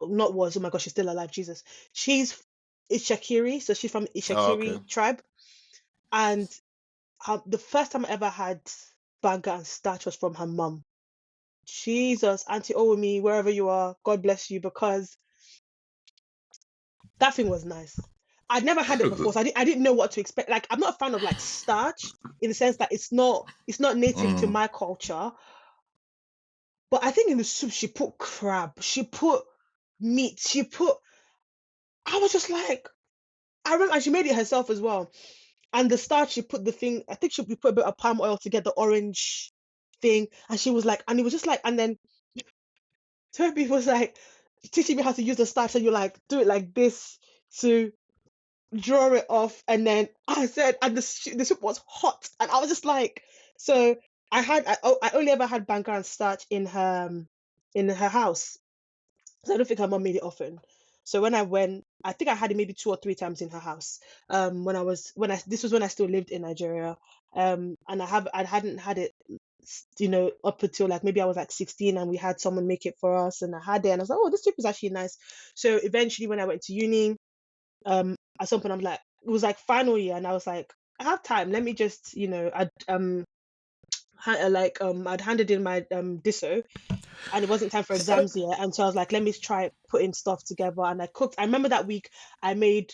not was, oh my gosh, she's still alive, Jesus. She's Ishakiri, so she's from Oh, okay. Ishakiri tribe. And the first time I ever had banga and starch was from her mum. Jesus, Auntie Owemi, wherever you are, God bless you, because That thing was nice. I'd never had it before, so I didn't know what to expect. Like, I'm not a fan of like starch in the sense that it's not native to my culture. But I think in the soup she put crab, she put meat, I was just like, I remember, and she made it herself as well. And the starch, she put the thing, I think she put a bit of palm oil to get the orange thing. And she was like, and it was just like, and then Toby was like teaching me how to use the starch. And you're like, do it like this to draw it off. And then I said, and the soup was hot. And I was just like, so I only ever had banga and starch in her house. So I don't think her mom made it often. So when I went, I think I had it maybe 2 or 3 times in her house. This was when I still lived in Nigeria. And I hadn't had it, up until like maybe I was like 16, and we had someone make it for us, and I had it, and I was like, oh, this soup is actually nice. So eventually, when I went to uni, at some point I'm like, it was like final year, and I was like, I have time. Let me just, I'd handed in my disso, and it wasn't time for exams yet, and so I was like, let me try putting stuff together. And I cooked. I remember that week I made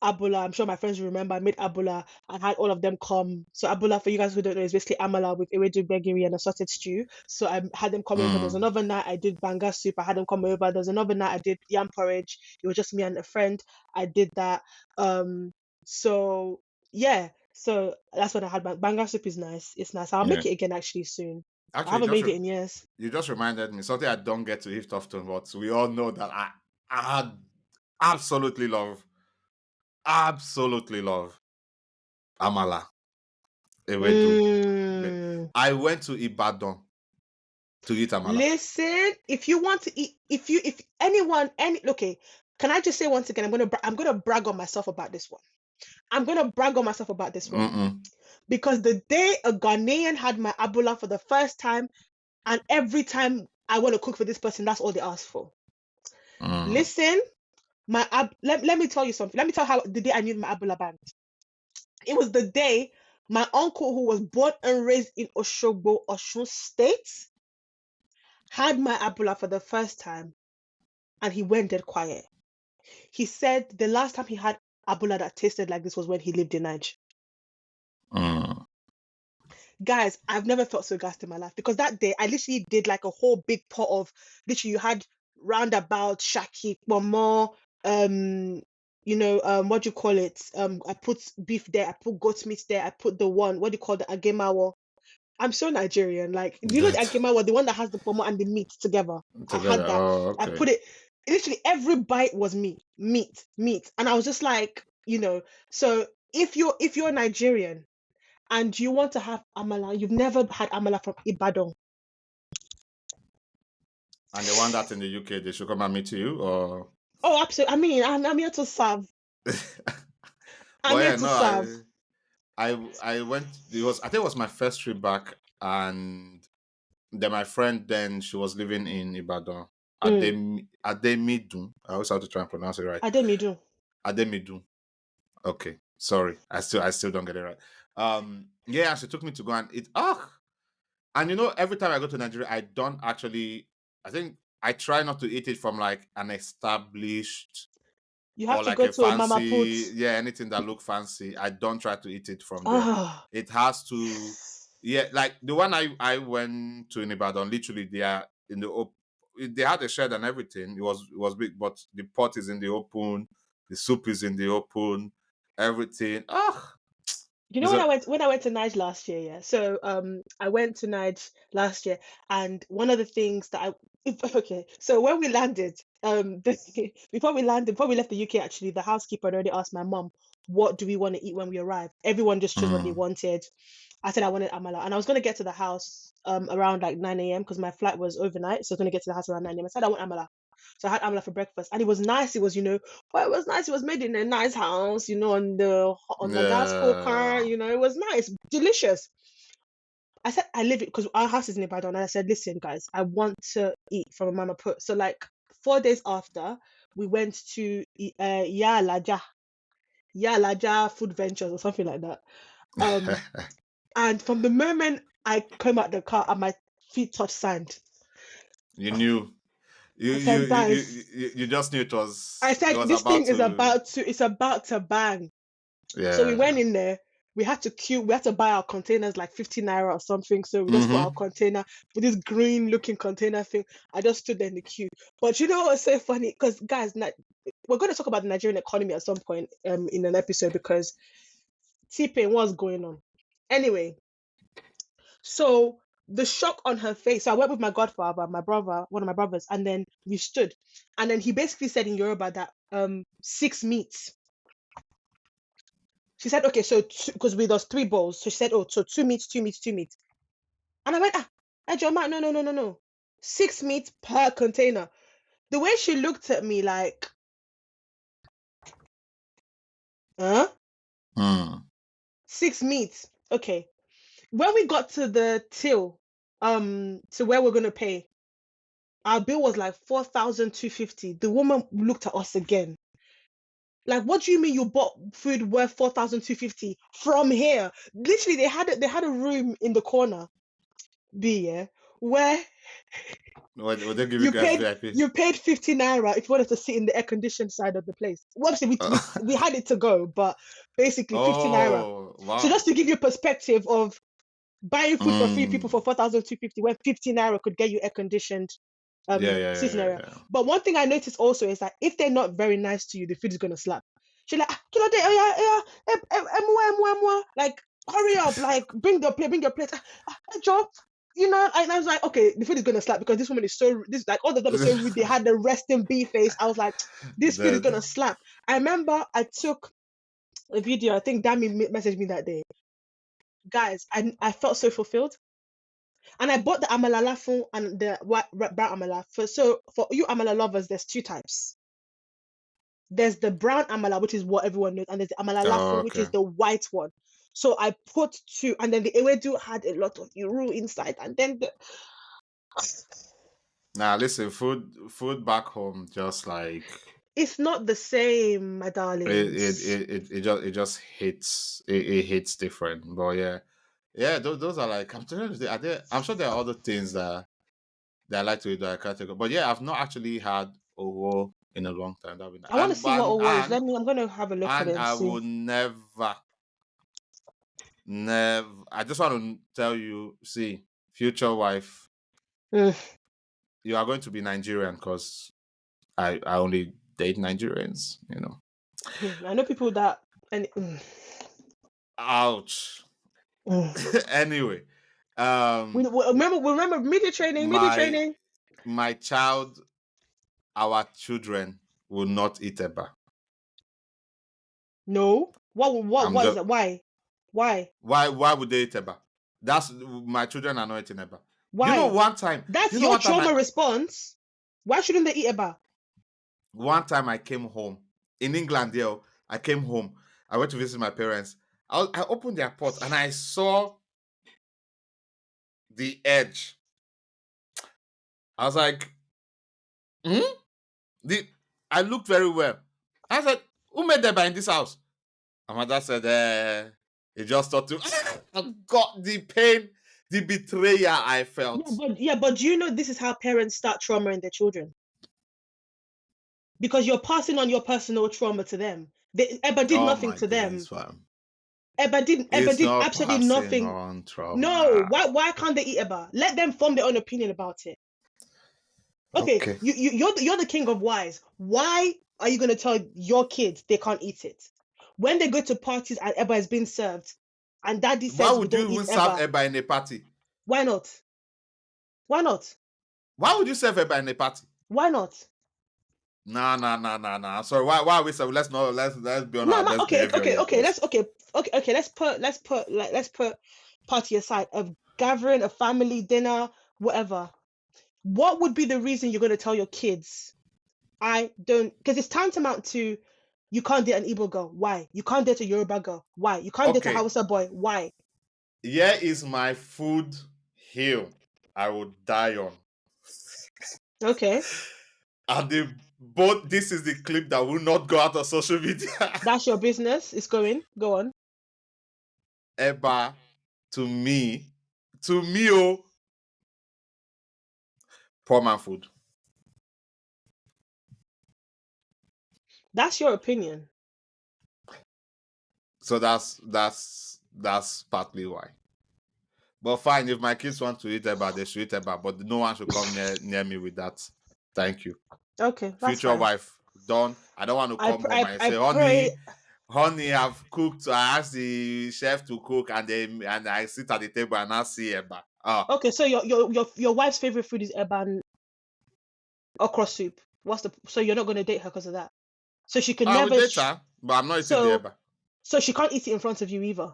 abula. I'm sure my friends will remember. I made abula and had all of them come. So abula, for you guys who don't know, is basically amala with ewedu, gbegiri, and a sorted stew. So I had them come over. There's another night I did banga soup. I had them come over. There's another night I did yam porridge. It was just me and a friend. I did that. So yeah. So that's when I had banga soup. Is nice. It's nice. I'll make it again actually soon. I haven't made it in years. You just reminded me something I don't get to eat often, but we all know that I absolutely love amala. I went to Ibadan to eat amala. Listen, if you want to eat, okay, can I just say once again, I'm gonna brag on myself about this one. Because the day a Ghanaian had my abula for the first time, and every time I want to cook for this person, that's all they ask for. Listen, let me tell you something. Let me tell how the day I knew my abula band. It was the day my uncle, who was born and raised in Oshogbo, Osun State, had my abula for the first time, and he went dead quiet. He said the last time he had abula that tasted like this was when he lived in Nigeria. Guys, I've never felt so gassed in my life, because that day I literally did like a whole big pot of, literally you had roundabout, shaki, more, what do you call it? I put beef there, I put goat meat there, I put the one, what do you call the agemawo? I'm so Nigerian. Like, you know the agemawo, the one that has the pomo and the meat together. I had that. Oh, okay. I put it, literally every bite was meat. And I was just like, so if you're Nigerian and you want to have amala, you've never had amala from Ibadan. And the one that's in the UK, they should come and meet you, or? Oh, absolutely. I mean, I'm here to serve. I went. I think it was my first trip back, and then my friend, then she was living in Ibadan. Ademidun. I always have to try and pronounce it right. Ademidun. Okay, sorry. I still don't get it right. Yeah, she took me to go and eat. And every time I go to Nigeria, I don't actually. I think I try not to eat it from like an established. You have to go to a Mama Put. Yeah, anything that look fancy. I don't try to eat it from there. It has to. Yeah, like the one I went to in Ibadan, literally they are in the open. They had a shed and everything. It was big, but the pot is in the open. The soup is in the open. Everything. When I went to Niger last year, yeah. So I went to Niger last year, and one of the things that so when we landed, before we left the UK, actually, the housekeeper already asked my mom, what do we want to eat when we arrive? Everyone just chose what they wanted. I said I wanted amala, and I was going to get to the house around like 9 a.m. because my flight was overnight, so I was going to get to the house around 9 a.m. I said I want amala. So I had amala for breakfast, and it was nice. It was, it was nice. It was made in a nice house, on the gas cooker. It was nice, delicious. I said I live it because our house is in Ibadan, and I said, listen, guys, I want to eat from a Mama Put. So like 4 days after, we went to Yalaja Food Ventures or something like that. And from the moment I came out the car and my feet touched sand, you knew. You I you said, you you, guys, you you just knew I it said was this about thing is to. about to bang. So we went Yeah. in there. We had to queue. We had to buy our containers like 50 naira or something. So we just put our Mm-hmm. container with this green looking container thing. I just stood there in the queue. But you know what's so funny? Because guys, we're going to talk about the Nigerian economy at some point in an episode because T-Pain, what's going on? Anyway, so the shock on her face. So I went with my godfather, my brother, one of my brothers, and then we stood. And then he basically said in Yoruba that 6 meats. She said, okay, so because with us 3 bowls, so she said, oh, so 2 meats, 2 meats, 2 meats. And I went, Joma, no, no, no, no, no. 6 meats per container. The way she looked at me like, huh? Mm. 6 meats. Okay. When we got to the till, to where we're gonna pay, our bill was like 4,250. The woman looked at us again. Like, what do you mean you bought food worth 4,250 from here? Literally, they had a room in the corner, yeah, where Would they give you you guys paid VIP? you paid 50 naira if you wanted to sit in the air conditioned side of the place. Well, obviously we had it to go, but basically 50 naira. Oh, So wow. just to give you a perspective of buying food for 3 people Mm. for 4,250, where 50 naira could get you air conditioned Yeah, yeah, yeah, sitting yeah, area. yeah. But one thing I noticed also is that if they're not very nice to you, the food is gonna slap. She's like, kilo de, oh yeah, like hurry up, like bring your plate. Joe, and I was like, okay, the food is gonna slap because this woman is this like all of them are so rude. They had the resting bee face. I was like, this food is The, gonna slap. I remember I took a video. I think Dami messaged me that day. Guys, I felt so fulfilled. And I bought the amala lafun and the white brown amala. For you amala lovers, there's 2 types. There's the brown amala, which is what everyone knows, and there's the amala oh, lafun, which okay. is the white one. So I put 2, and then the ewedu had a lot of iru inside, and then Now listen, food back home just like it's not the same, my it it darlings. it, it, it just hits it hits different. But yeah. Yeah, those are like I'm telling you, I'm sure there are other things that I like to eat that I can't think of. But yeah, I've not actually had owo in a long time. That would I want to see what Owo is. and I'm gonna have a look at it and and I see. will never. I just want to tell you, see, future wife, Mm. you are going to be Nigerian because I only date Nigerians. I know people that and Ouch. mm. Anyway, We um, remember media training, media my training. my child, our children will not eat eba. No. I'm What is just that? Why? why would they eat eba? That's my children are not eating eba. Why? You That's know your one time trauma response. Why shouldn't they eat eba? I came home in England. There, I came home. I went to visit my parents. I opened their pot and I saw the edge. I was like, hmm? I looked very well. I said, who made eba in this house? And my dad said, he just thought to. I got the pain, the betrayal I felt. But do you know this is how parents start trauma in their children? Because you're passing on your personal trauma to them. Eba did Oh nothing my to them. days, fam. Eba It's did not absolutely passing nothing. on No, trauma. why can't they eat eba? Let them form their own opinion about it. Okay, Okay. you're the king of wise. Why are you gonna tell your kids they can't eat it? When they go to parties and eba is being served, and daddy Why says we would you don't eat even serve eba, eba in a party? why not? Why not? Why would you serve eba in a party? Why not? Nah. Sorry, why are we serving? Let's be on No, our best okay, behavior here, please. okay. Let's put party aside of gathering a family dinner, whatever. What would be the reason you're gonna tell your kids? I don't, because it's tantamount to you can't date an Igbo girl. Why? You can't date a Yoruba girl. Why? You can't date a Okay, Hausa boy. Why? here is my food hill I would die on. Okay, And this is the clip that will not go out on social media. that's your business. It's going. Go on. Eba to me, oh, poor man food. That's your opinion. So that's partly why. But fine, if my kids want to eat eba, they should eat eba. But no one should come near me with that. Thank you. Okay, that's Future fine. wife, done. I don't want to come home and say, pray. honey, I've cooked. I asked the chef to cook, and I sit at the table and I see eba. Okay, so your wife's favorite food is eba and okra soup. So you're not going to date her because of that? So she can never. Date her, but I'm not eating the eba. So she can't eat it in front of you either.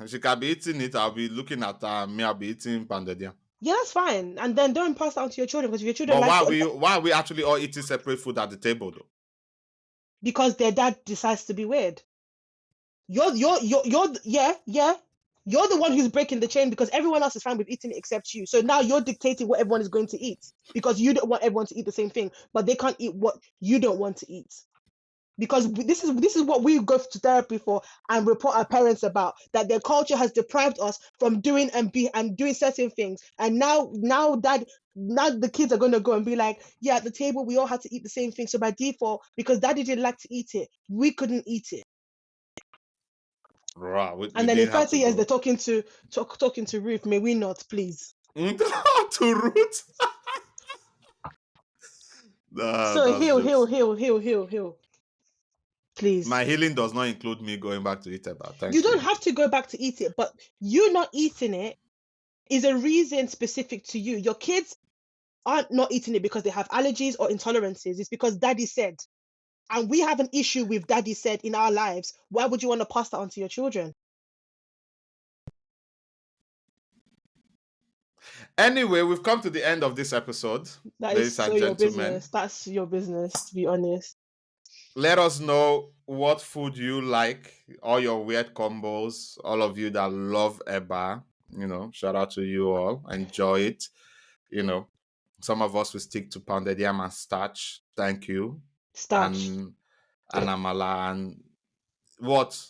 She can be eating it. I'll be looking at her. Me, I'll be eating pounded yam. Yeah, that's fine. And then don't pass that on to your children, because if your children. But why are we actually all eating separate food at the table though? Because their dad decides to be weird. You're the one who's breaking the chain, because everyone else is fine with eating it except you. So now you're dictating what everyone is going to eat, because you don't want everyone to eat the same thing, but they can't eat what you don't want to eat. Because this is what we go to therapy for and report our parents about, that their culture has deprived us from doing doing certain things. And now the kids are going to go and be like, yeah, at the table we all had to eat the same thing. So by default, because daddy didn't like to eat it, we couldn't eat it. Right. And then in 30 years they're talking to Ruth. May we not, please? To Ruth. So heal. Please. My healing does not include me going back to eat eba. Thank you. You don't have to go back to eat it, but you not eating it is a reason specific to you. Your kids aren't not eating it because they have allergies or intolerances. It's because daddy said. And we have an issue with daddy said in our lives. Why would you want to pass that on to your children? Anyway, we've come to the end of this episode. That is so your business. That's your business, to be honest. Let us know what food you like, all your weird combos, all of you that love eba. Shout out to you all. Enjoy it. Some of us will stick to pounded yam and starch. Thank you. Starch. And amala and what?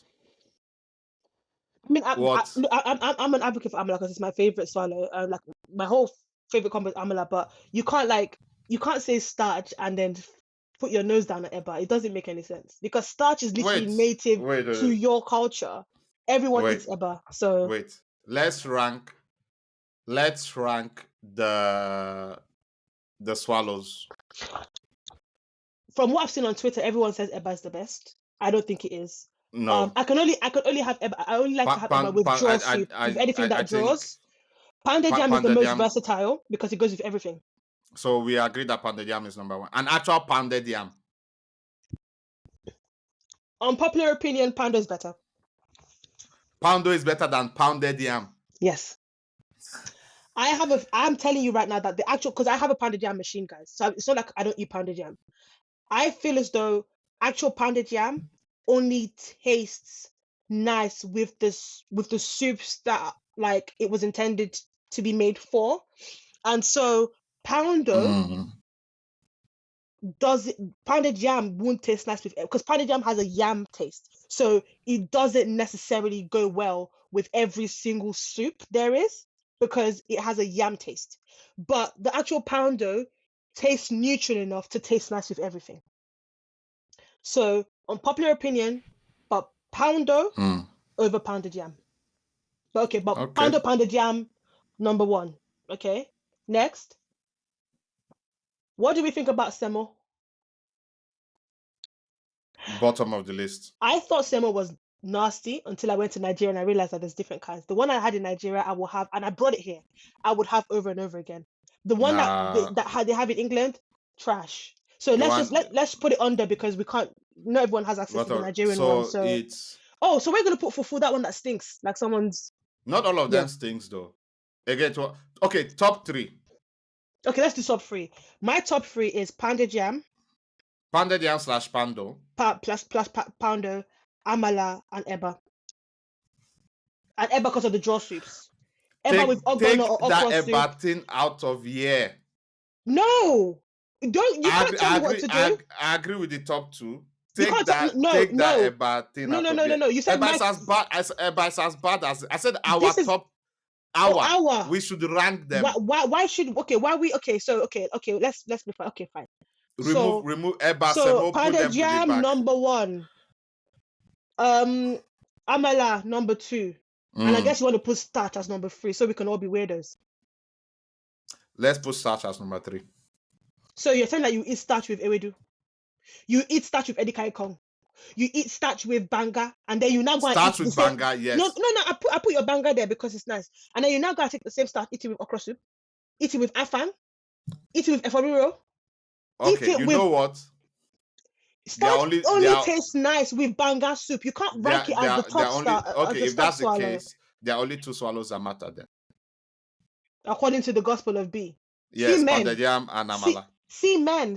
I mean, I'm an advocate for amala because it's my favorite swallow. Like my whole favorite combo is amala, but you can't say starch and then put your nose down at eba. It doesn't make any sense, because starch is literally native to your culture. Everyone eats eba. So wait, let's rank the swallows. From what I've seen on Twitter, everyone says eba is the best. I don't think it is. No. I can only have eba. I only like to have eba with draw soup, with anything that draws. Pounded yam is the most versatile because it goes with everything. So we agree that pounded yam is number one. An actual pounded yam. Unpopular opinion, poundo is better. Poundo is better than pounded yam. Yes. I'm telling you right now that because I have a pounded yam machine, guys. So it's not like I don't eat pounded yam. I feel as though actual pounded yam only tastes nice with the soups that like it was intended to be made for. And so poundo pounded yam won't taste nice with it, because pounded yam has a yam taste. So it doesn't necessarily go well with every single soup there is, because it has a yam taste. But the actual poundo tastes neutral enough to taste nice with everything. So, unpopular opinion, but poundo over pounded yam. But pounded yam, number one. Okay, next. What do we think about semo? Bottom of the list. I thought semo was nasty until I went to Nigeria and I realized that there's different kinds. The one I had in Nigeria, I will have, and I brought it here, I would have over and over again. The one that they have in England, trash. So let's put it under, because we can't. Not everyone has access to the Nigerian one. So so we're gonna put fufu that one that stinks, like someone's. Not all of them stinks though. Again, okay, top 3. Okay, let's do top 3. My top 3 is pounded yam. Pounded yam / poundo. Plus poundo, amala, and eba. And eba because of the draw soups. Eba with ogbono or okra soup. Take that eba thing out of here. No, you can't tell me what to do. I agree with the top 2. Take that eba thing out of here. No. You said eba is as bad as I said. Our we should rank them. Why should? Okay, why we? Okay, so okay. Let's be fine. Okay, fine. Remove So remove eba, so semo, put pounded them to the yam back. number 1. Amala number 2. And I guess you want to put starch as number 3 so we can all be weirdos. Let's put starch as number 3. So you're saying that you eat starch with ewedu. You eat starch with edikai kong. You eat starch with banga, and then you now go and Starch eat with the same. banga, yes. No. I put your banga there because it's nice, and then you now go and take the same starch, eat it with okra soup, eat it with afang, eat it with eforiro. Okay, you know what? Starch only- only they are- tastes nice with banga soup. You can't rank it as the top star. As Okay, the if top that's the swallow, case, there are only 2 swallows that matter then. according to the Gospel of B. Yes, See men. pounded yam and amala. See men.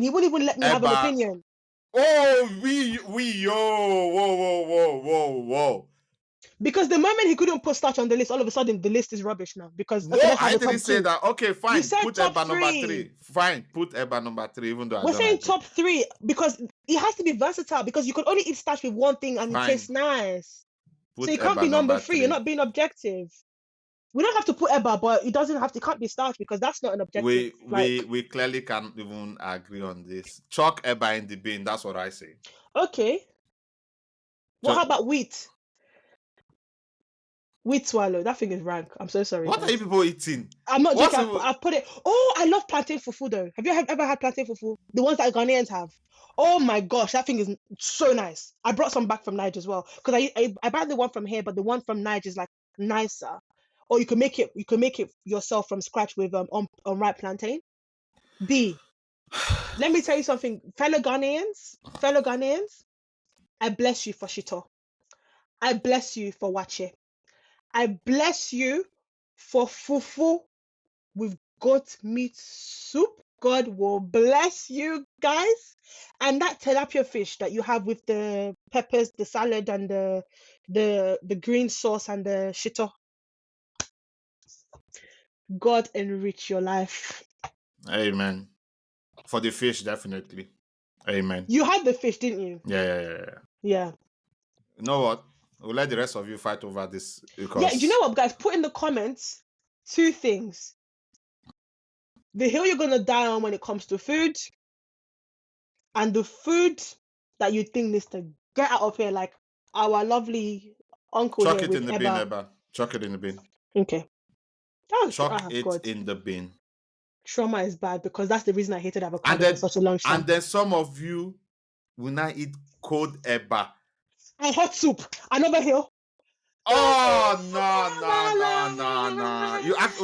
He wouldn't even let me have an Eba. opinion. Oh, we yo, whoa. Because the moment he couldn't put starch on the list, all of a sudden the list is rubbish now. Because No, okay, let's have I a top didn't say 2. that. Okay, fine. You said Put top eba number 3. 3. Fine, put eba number 3, even though I We're don't saying like top 3 because it has to be versatile because you can only eat starch with one thing and it Fine. tastes nice. Put So you can't eba be number number 3. You're not being objective. We don't have to put eba, but it doesn't have to. It can't be starch because that's not an objective. We clearly can't even agree on this. Chalk eba in the bin. That's what I say. Okay. Well, how about wheat? Wheat swallow. That thing is rank. I'm so sorry. What guys. are you people eating? I'm not What's joking. I've put it. Oh, I love plantain fufu though. Have you ever had plantain fufu? The ones that Ghanaians have. Oh my gosh, that thing is so nice. I brought some back from Niger as well because I buy the one from here, but the one from Niger is like nicer. Or you can make it yourself from scratch with unripe plantain. B. Let me tell you something, fellow Ghanaians. I bless you for shito. I bless you for wache. I bless you for fufu with goat meat soup. God will bless you guys. And that tilapia fish that you have with the peppers, the salad, and the green sauce and the shito. God enrich your life. Amen. For the fish, definitely. Amen. You had the fish, didn't you? Yeah. Yeah. You know what? We'll let the rest of you fight over this because Yeah, you know what, guys? Put in the comments 2 things. The hill you're gonna die on when it comes to food, and the food that you think needs to get out of here, like our lovely uncle chuck here it with in the bin, Eba. Eba. Chuck it in the bin. Okay. Chuck it in the bin. Trauma is bad because that's the reason I hated avocado for such a long time. And then some of you will not eat cold eba. And hot soup. Another hill. Oh no.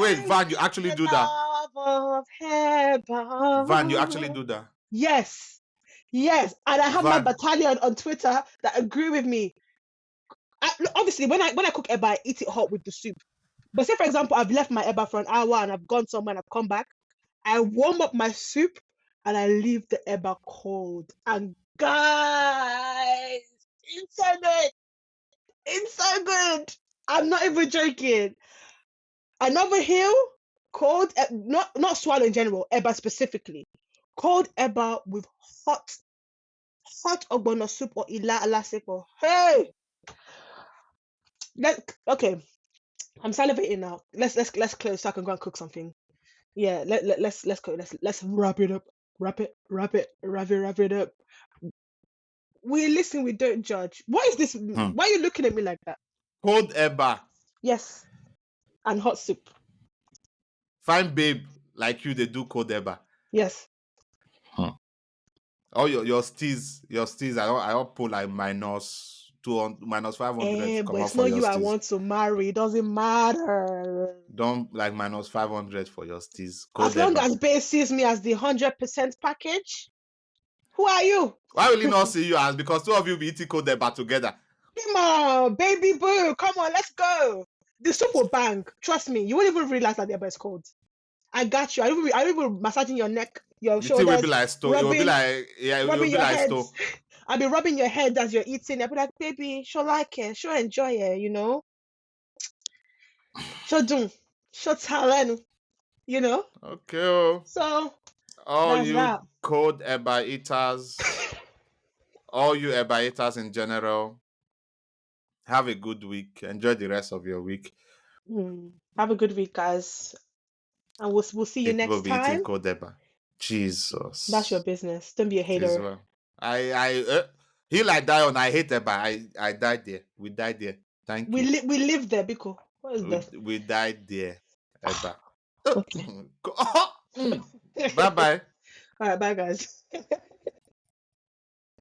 Wait, Van, you actually do that. Van, you actually do that. Yes. And I have my battalion on Twitter that agree with me. Obviously, when I cook eba, I eat it hot with the soup. But say, for example, I've left my eba for an hour and I've gone somewhere and I've come back. I warm up my soup and I leave the eba cold. And guys, it's so good. It's so good. I'm not even joking. Another hill, cold, not swallow in general, eba specifically. Cold eba with hot ogbono soup or ila alasepo. Hey! Okay. I'm salivating now. Let's close so I can go and cook something. Yeah, let's go. Let's wrap it up. Wrap it up. We listen, we don't judge. What is this? Why are you looking at me like that? Cold eba. Yes. And hot soup. Fine babe like you, they do cold eba. Yes. Oh, your steez, I don't pull like minus 200, minus 500. But it's not you I want to marry. It doesn't matter. Don't like minus 500 for your steez. As long as Bae sees me as the 100% package, who are you? Why will he not see you as? Because 2 of you be eating cold eba together. Come on, baby boo. Come on, let's go. The soup will bang. Trust me. You won't even realize that the eba is cold. I got you. I will be massaging your neck, your shoulders. It will be like stone. It will be like, yeah, it will be like stone. I'll be rubbing your head as you're eating. I'll be like, baby, she'll like it. She'll enjoy it, you know? She'll do. She'll tell, you know? Okay. So, all you cold eba eaters, all you eba eaters in general, have a good week. Enjoy the rest of your week. Have a good week, guys. And we'll see you next time. Cold eba. Jesus. That's your business. Don't be a It is hater. well. Hill I die on. I hate Eba. I died there. We died there. Thank you. We live there, Biko. What is that? We died there. Eba. Okay. Bye bye. All right, bye guys.